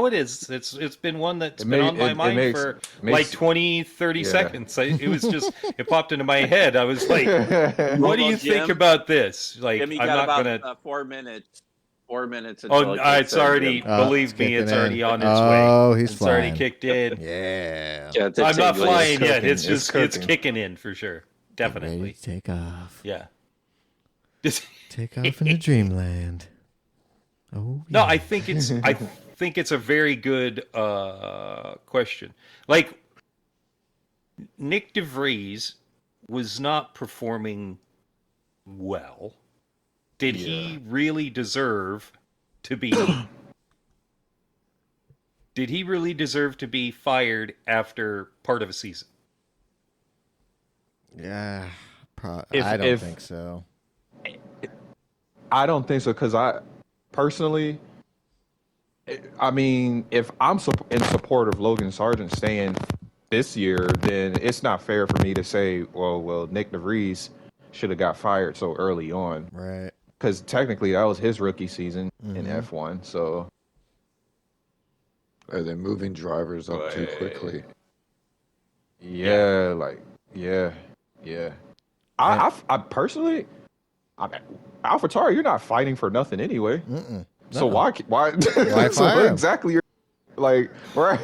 it is. It's been one that's It been may- on my it mind makes- for makes- like 20, 30 Yeah. seconds. It was just, it popped into my head. I was like, what do Well, you think Jim- about this? Like, Jimmy I'm got not about gonna. 4 minutes. 4 minutes until Oh, it kicks it's in, already. Jim. Believe me, it's kicking already in. on its way. Oh, he's It's already flying. kicked in. Yeah. Get the I'm not tingles. flying yet. cooking. It's just it's cooking. kicking in for sure. Ready Definitely. to take off. Yeah. Take off into dreamland. Oh, No, yeah. I think it's a very good question. Like Nick DeVries was not performing well. Did he really deserve to be Did he really deserve to be fired after part of a season? Yeah. If- I don't if- think so. I don't think so because I personally, I mean, if I'm in support of Logan Sargent staying this year, then it's not fair for me to say, well, Nick DeVries should have got fired so early on Right. because technically that was his rookie season in F1. So Are they moving drivers up too quickly? yeah. I personally, AlphaTauri, you're not fighting for nothing anyway. So why Why so fire him? exactly you're like right.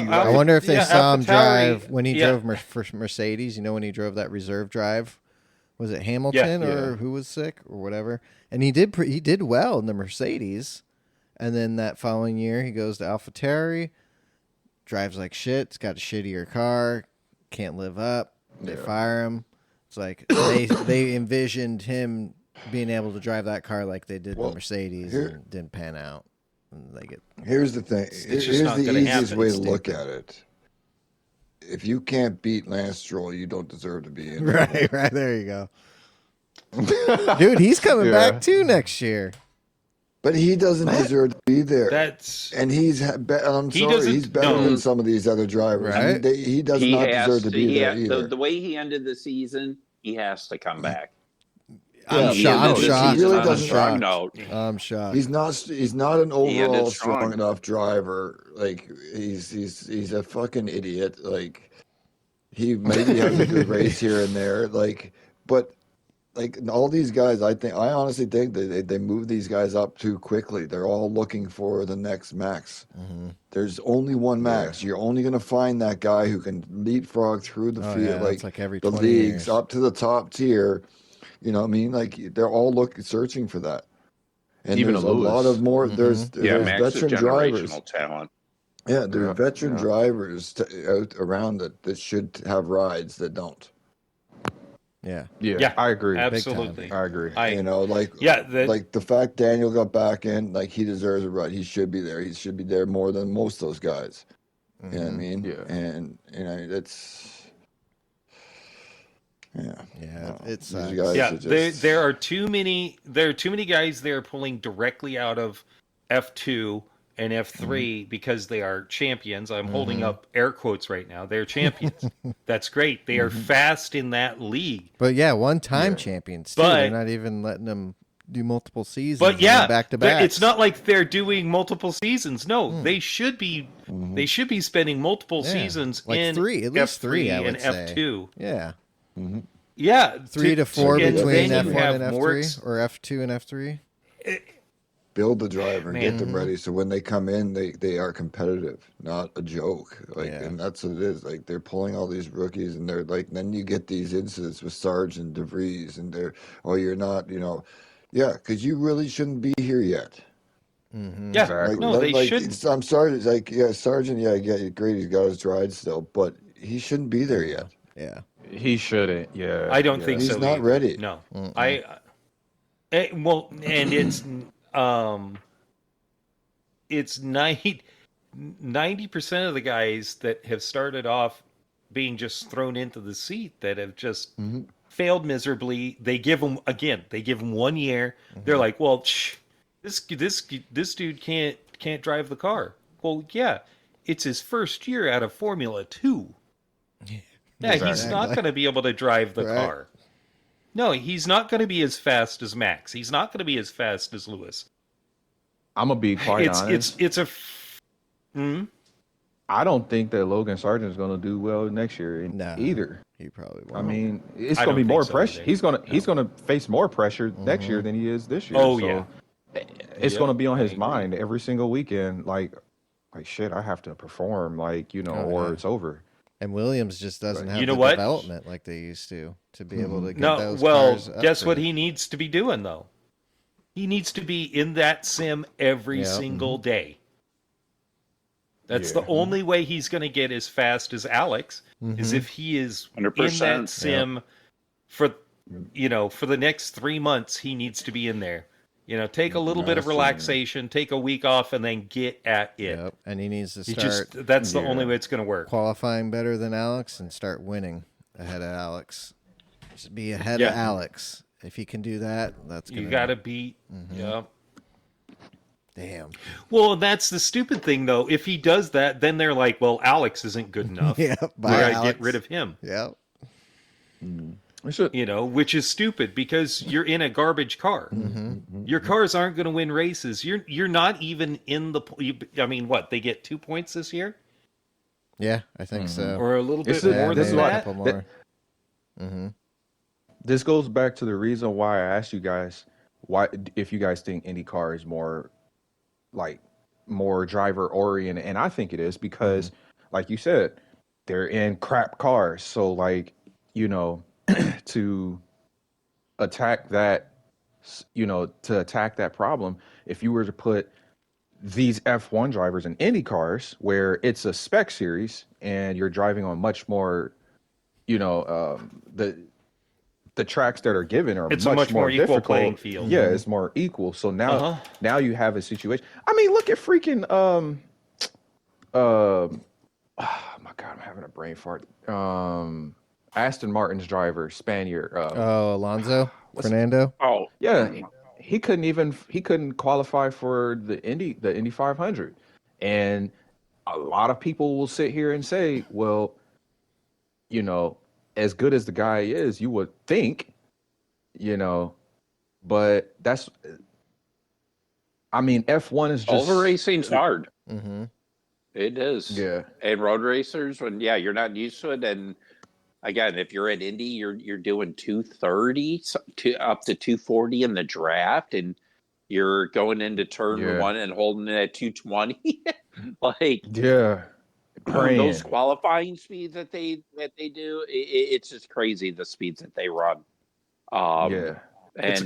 I wonder if they saw him AlphaTauri, drive when he yeah. drove for Mercedes. You know, when he drove that reserve drive, was it Hamilton or who was sick or whatever? And he did well in the Mercedes, and then that following year he goes to AlphaTauri, drives like shit. It's got a shittier car, can't live up. They fire him. It's like they envisioned him being able to drive that car like they did the Mercedes, and didn't pan out. And they get Here's the thing. just Here's not the gonna easiest happen. way to It's look at it. If you can't beat Lance Stroll, you don't deserve to be in. right. There you go, dude. He's coming back too next year. But he doesn't deserve to be there. That's And I'm He sorry, doesn't- he's better no. than some of these other drivers. Right. He does He not has deserve to be there the, either. the way he ended the season, he has to come back. I'm He shocked. ended I'm the shocked. season Really on a doesn't strong shocked. note. I'm shocked. He's not an He ended overall strong. strong enough driver. Like he's a fucking idiot. Like he maybe has a good race here and there. But all these guys, I honestly think they move these guys up too quickly. They're all looking for the next Max. There's only one Max. You're only gonna find that guy who can leapfrog through the field, Yeah, it's like every the 20 leagues years. up to the top tier. You know what I mean? Like they're all searching for that. And Even there's a a Lewis. lot of more. There's Max is veteran drivers. generational talent. Yeah, there's veteran yeah. drivers out around that should have rides that don't. Yeah. Yeah, I agree. absolutely. I agree. Like the fact Daniel got back in, like he deserves a ride. He should be there. He should be there more than most of those guys. You know what I mean? Yeah. And it's It's these guys Yeah, are just, there are too many guys there pulling directly out of F2 and F3 because they are champions. I'm holding up air quotes right now. They're champions. That's great. They are fast in that league. But yeah, one-time champions too. But- They're not even letting them do multiple seasons. But yeah, back to back. it's not like they're doing multiple seasons. No, they should be. They should be spending multiple seasons like in three, at least F3 three, I and would say. F2. Yeah, Yeah, 3 to 4 and between then you F1 have and more F3 or F2 and F3. build the driver and get them Mm-hmm. ready so when they come in they are competitive, not a joke. Yeah. And that's what it is. Like they're pulling all these rookies and they're like, then you get these incidents with Sargent, DeVries, and you're not, because you really shouldn't be here yet. Mm-hmm. Yeah, Exactly. no, they shouldn't. I'm sorry. It's like, Sargent, great, he's got his ride still, but he shouldn't be there yet. Yeah, He shouldn't. Yeah. I don't think He's so. not either. ready. No, Mm-mm. and it's 90% of the guys that have started off being just thrown into the seat that have just failed miserably. They give them 1 year. They're like, well, this dude can't drive the car. Well, yeah, it's his first year out of Formula 2. Yeah, he's Exactly. not going to be able to drive the Right. car. No, he's not going to be as fast as Max. He's not going to be as fast as Lewis. I'm gonna be quite honest. I don't think that Logan Sargent is gonna do well next year No. either. he probably won't. I mean, it's I gonna be don't more think so pressure. either. He's gonna face more pressure next year than he is this year. Oh, so yeah. it's Yep, going to be on I his agree. mind every single weekend. Like shit, I have to perform, like, Oh, or yeah. it's over. And Williams just doesn't Right. have You know the what? development like they used to be able to get No, those well, cars up guess for what you. he needs to be doing though? He needs to be in that sim every Yep. single day. That's the Yeah. only way he's going to get as fast as Alex is if he is in 100%. that sim for for the next 3 months. He needs to be in there. Take a little bit of relaxation, take a week off, and then get at it. Yep. And he needs to He start that's the only way it's going to work. qualifying better than Alex and start winning ahead of Alex. Just be ahead Yeah. of Alex. If he can do that, that's gonna You got to beat. Yeah. damn. Well, that's the stupid thing, though. If he does that, then they're like, "Well, Alex isn't good enough. Yeah, we bye, gotta Alex. get rid of him." Yep. We should. Which is stupid because you're in a garbage car. Your cars aren't going to win races. You're not even in the. I mean, what they get 2 points this year, Yeah, I think so. or a little bit This is- more this than is what- that. couple more. Mm-hmm. This goes back to the reason why I asked you guys why if you guys think IndyCar is more driver oriented, and I think it is because, like you said, they're in crap cars. So to attack that, problem, if you were to put these F1 drivers in Indy cars where it's a spec series and you're driving on much more, the tracks that are given are It's a much more equal difficult. playing field. Yeah, it's more equal. So now you have a situation. I mean, look at freaking oh my God, I'm having a brain fart. Aston Martin's driver, Spaniard. Alonso, Fernando. Oh, Yeah, he couldn't qualify for the Indy 500, and a lot of people will sit here and say, well, as good as the guy is, you would think, but that's. I mean, F1 is just over racing's hard. Mm-hmm. It is. Yeah. And road racers, when you're not used to it, and again, if you're at Indy, you're doing 230 to up to 240 in the draft, and you're going into turn one and holding it at 220. Yeah, those qualifying speeds that they do, it's just crazy the speeds that they run. And it's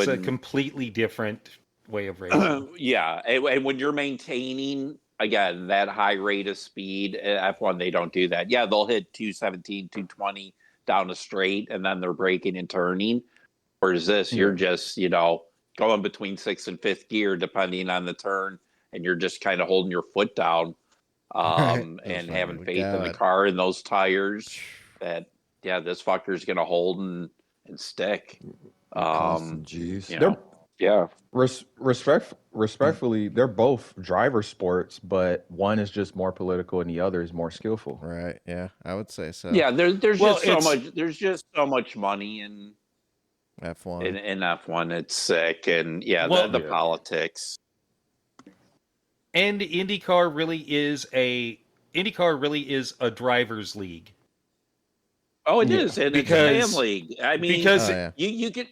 a completely different way of racing. Yeah, and when you're maintaining again that high rate of speed, F1 they don't do that. Yeah, they'll hit 217, 220 down a straight, and then they're braking and turning. Whereas this, you're just going between 6th and 5th gear depending on the turn, and you're just kind of holding your foot down. And having faith in the car and those tires that this fucker's gonna hold and stick. G's. Respectfully, they're both driver sports, but one is just more political and the other is more skillful. Right. Yeah, I would say so. Yeah, there's just so much. There's just so much money in F1. In F1, it's sick, and the politics. And IndyCar really is a driver's league. Oh, it is, and it's a family. I mean, because you get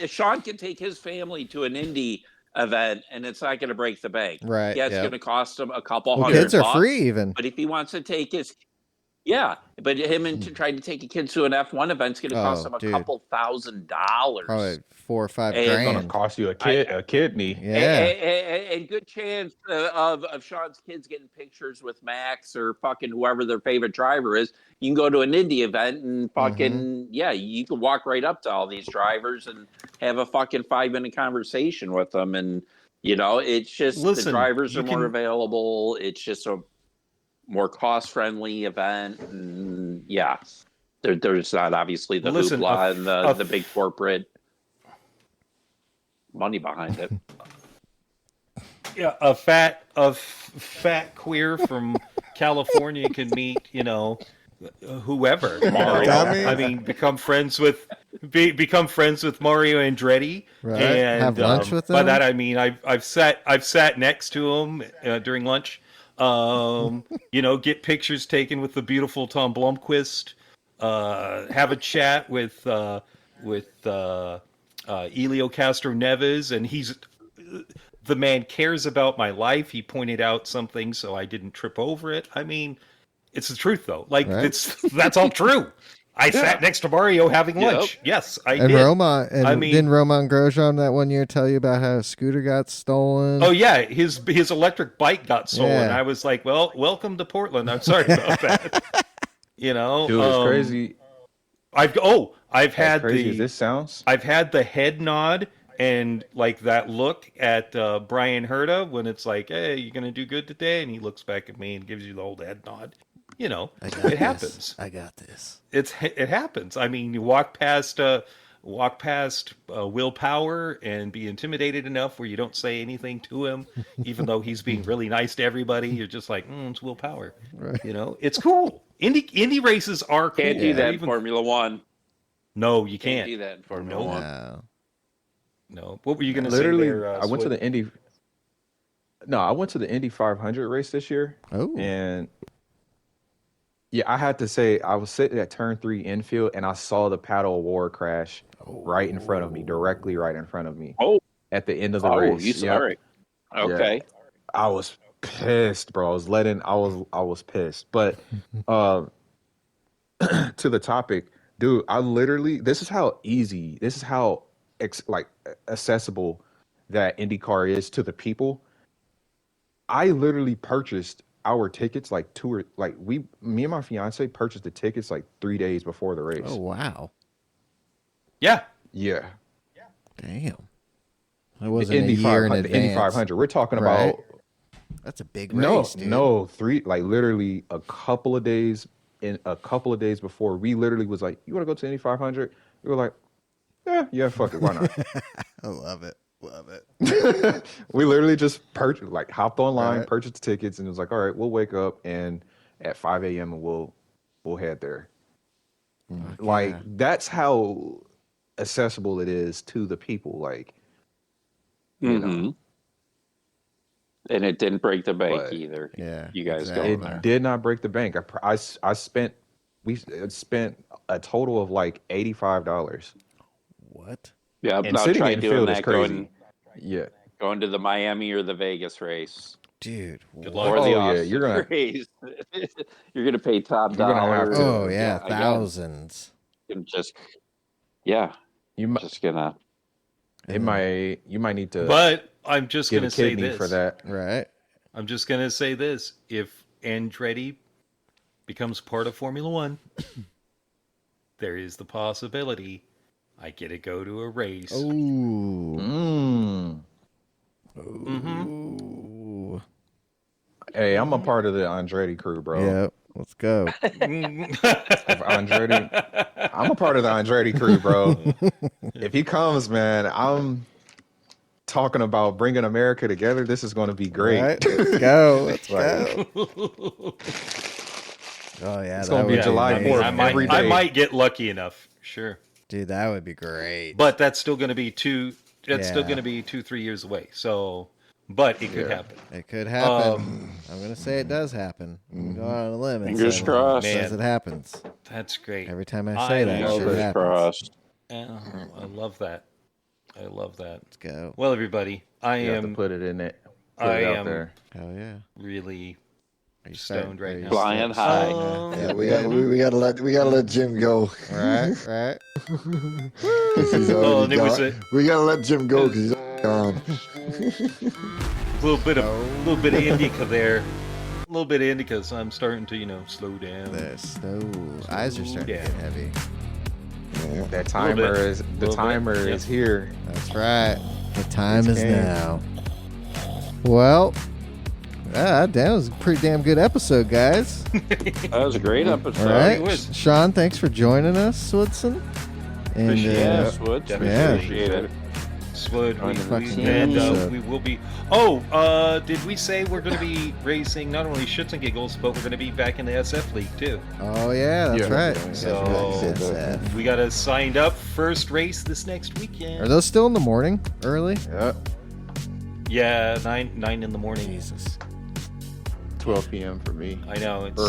Sean can take his family to an Indy event, and it's not going to break the bank. Right? Yeah, it's going to cost him a couple $100. Kids are free, even. But if he wants to take his but him and trying to take a kid to an F1 event is going to cost him a couple $1,000. Probably $4 or $5 grand. It's going to cost you a kidney. Yeah. And good chance of Sean's kids getting pictures with Max or fucking whoever their favorite driver is. You can go to an Indy event and fucking, you can walk right up to all these drivers and have a fucking 5-minute conversation with them. And, it's just the drivers are more available. It's just a more cost-friendly event, and there's not obviously the hoopla and the big corporate money behind it. Yeah, a fat queer from California can meet whoever. I mean, become friends with Mario Andretti, right. And have lunch with them. By that I mean I've sat next to him during lunch. Get pictures taken with the beautiful Tom Blomqvist. Have a chat with Elio Castro Neves, and he's the man cares about my life. He pointed out something so I didn't trip over it. I mean, it's the truth though. Like Right. that's all true. I sat next to Mario having lunch. Yes, I And did. Didn't Roman Grosjean that one year tell you about how a scooter got stolen? Oh yeah, his electric bike got stolen. Yeah. I was like, well, welcome to Portland. I'm sorry about that. You know, Dude, it's crazy. I've had Crazy as this sounds. I've had the head nod and like that look at Brian Herta when it's like, hey, you gonna do good today? And he looks back at me and gives you the old head nod. You know, it happens. I got this. It happens. I mean, you walk past Willpower and be intimidated enough where you don't say anything to him, even though he's being really nice to everybody. You're just like, it's Willpower. Right. You know, it's cool. Indy races are cool. Can't do that in Formula One. No, you Can't can't. do that in Formula One. No. What were you going to say Literally, there? I went to the Indy. No, I went to the Indy 500 race this year. Oh. And yeah, I had to say, I was sitting at turn 3 infield, and I saw the paddle of war crash right in front of me, directly right in front of me. Oh, at the end of the race. Oh, you sorry? Okay. Yeah. I was pissed, bro. I was pissed. But to the topic, dude, this is how accessible that IndyCar is to the people. I literally purchased our tickets me and my fiance purchased the tickets like 3 days before the race. Oh wow. Yeah. Yeah. Damn. It wasn't Indy a year in 500, advance. the Indy 500. We're talking about that's a big race, dude. Literally a couple of days before. We literally was like, "You want to go to Indy 500?" We were like, "Yeah, fuck it, why not?" I love it. We literally just hopped online, purchased the tickets, and it was like, "All right, we'll wake up and at 5 a.m. and we'll head there." That's how accessible it is to the people. You know. And it didn't break the bank But, either. Yeah, you guys exactly. go there. It did not break the bank. We spent a total of like $85. What? Yeah, And I'll sitting try in doing field is that. crazy. Yeah. Going to the Miami or the Vegas race. Dude. Good luck. Or the Oh, yeah, Austin you're gonna- race. You're gonna pay top You're gonna have dollar. to. Oh yeah, again. thousands. Just You might just gonna. you might need to But I'm just give going a to say kidney this. for that. Right. I'm just going to say this. If Andretti becomes part of Formula One, there is the possibility I get to go to a race. Ooh. Mm-hmm. Ooh. Hey, I'm a part of the Andretti crew, bro. Yeah. Let's go. Andretti, I'm a part of the Andretti crew, bro. If he comes, man, I'm talking about bringing America together. This is going to be great. Right? Let's go. Let's go. Oh yeah, It's that gonna be would July amazing. 4th. I might, every I day. might get lucky enough. Sure. Dude, that would be great. But that's still going to be still Yeah. going to be 2-3 years away. So, but it could happen. It could happen. I'm gonna say it does happen. I'm going on a limb. And Fingers say crossed. it says it happens. That's great. Every time I say that, it sure Fingers happens. crossed. Oh, I love that. I love that. Let's go. Well, everybody, I You have to am put it in it. Put I it out am- there. Hell yeah. really Are you stoned right now. Flying high. Yeah, we gotta let Jim go. Right, right. 'Cause he's Oh, already and it was gone. a We gotta let Jim go because he's gone. little bit of indica there. A little bit of indica, so I'm starting to, slow down. The snow. Eyes are starting Yeah. to get heavy. Yeah. That timer bit. is the Little bit. timer Yep. is here. That's right. The time It's is game. now. Well, that was a pretty damn good episode, guys. That was a great episode. All right, it was. Sean, thanks for joining us, Woodson. And Appreciate Yes, Woods. Definitely. Appreciate it. Swood, Fucking we will be. Did we say we're going to be racing not only shits and giggles, but we're going to be back in the SF League too? oh yeah, that's Yeah. right. So- That's right. SF. We got us signed up. First race this next weekend. Are those still in the morning, early? Yeah. Yeah, 9 in the morning. Jesus. 12 p.m. for me. I know it's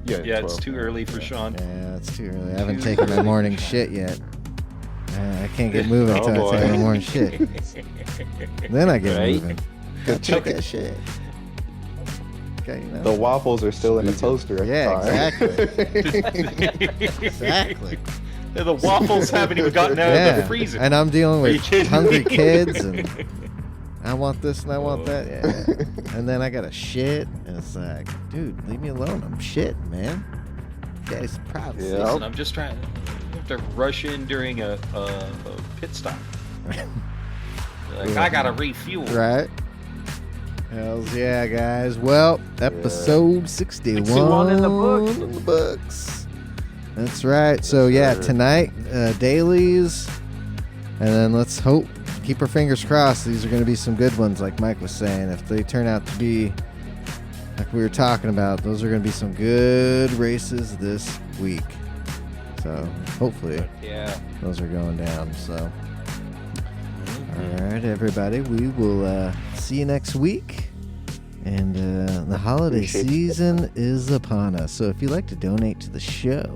Yeah, it's 12. too early for Sean. Yeah, it's too early. I haven't taken my morning shit yet. I can't get moving Oh, until I take boy. no more shit. Then I get Right? moving. Go check that shit. Okay, you know? The waffles are still in the toaster. at the Yeah, time. exactly. Exactly. The waffles haven't even gotten out of the Yeah, freezer. and I'm dealing Are you with kidding hungry me? kids, and I want this and I want that. Yeah. And then I gotta shit, and it's like, dude, leave me alone. I'm shit, man. You guys, privacy. Yeah. Listen, I'm just trying to rush in during a pit stop. Like, I gotta refuel. Right? Hells yeah, guys. Well, episode 61 61 in the books. in the books. That's right. So yeah, sir. tonight dailies, and then let's hope, keep our fingers crossed. These are going to be some good ones, like Mike was saying. If they turn out to be like we were talking about, those are going to be some good races this week. So hopefully Yeah. those are going down. So all right, everybody, we will see you next week. And the holiday Appreciate you. season is upon us. So if you'd like to donate to the show,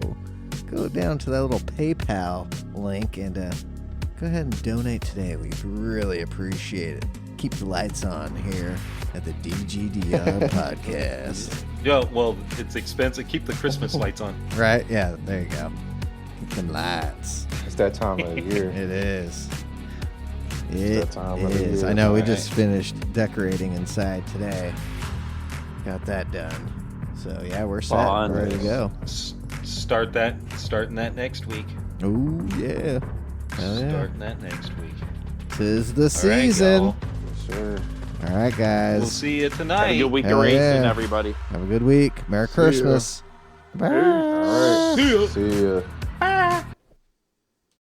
go down to that little PayPal link and go ahead and donate today. We'd really appreciate it. Keep the lights on here at the DGDR podcast. Yeah, well, it's expensive. Keep the Christmas lights on. Right? Yeah, there you go. Keep them lights. It's that time of the year. It is. that time of the is. year. I know we Alright. just finished decorating inside today. Got that done. So yeah, we're set. Fun. We're ready to go. Starting that next week. Oh yeah. Hell yeah. Starting that next week. 'Tis the All right, season. y'all. Yes, sir. All right, guys. We'll see you Have a tonight. good week Hell of racing, yeah. everybody. Have a good week. Merry See ya. Christmas. Bye. All right. See ya. See ya.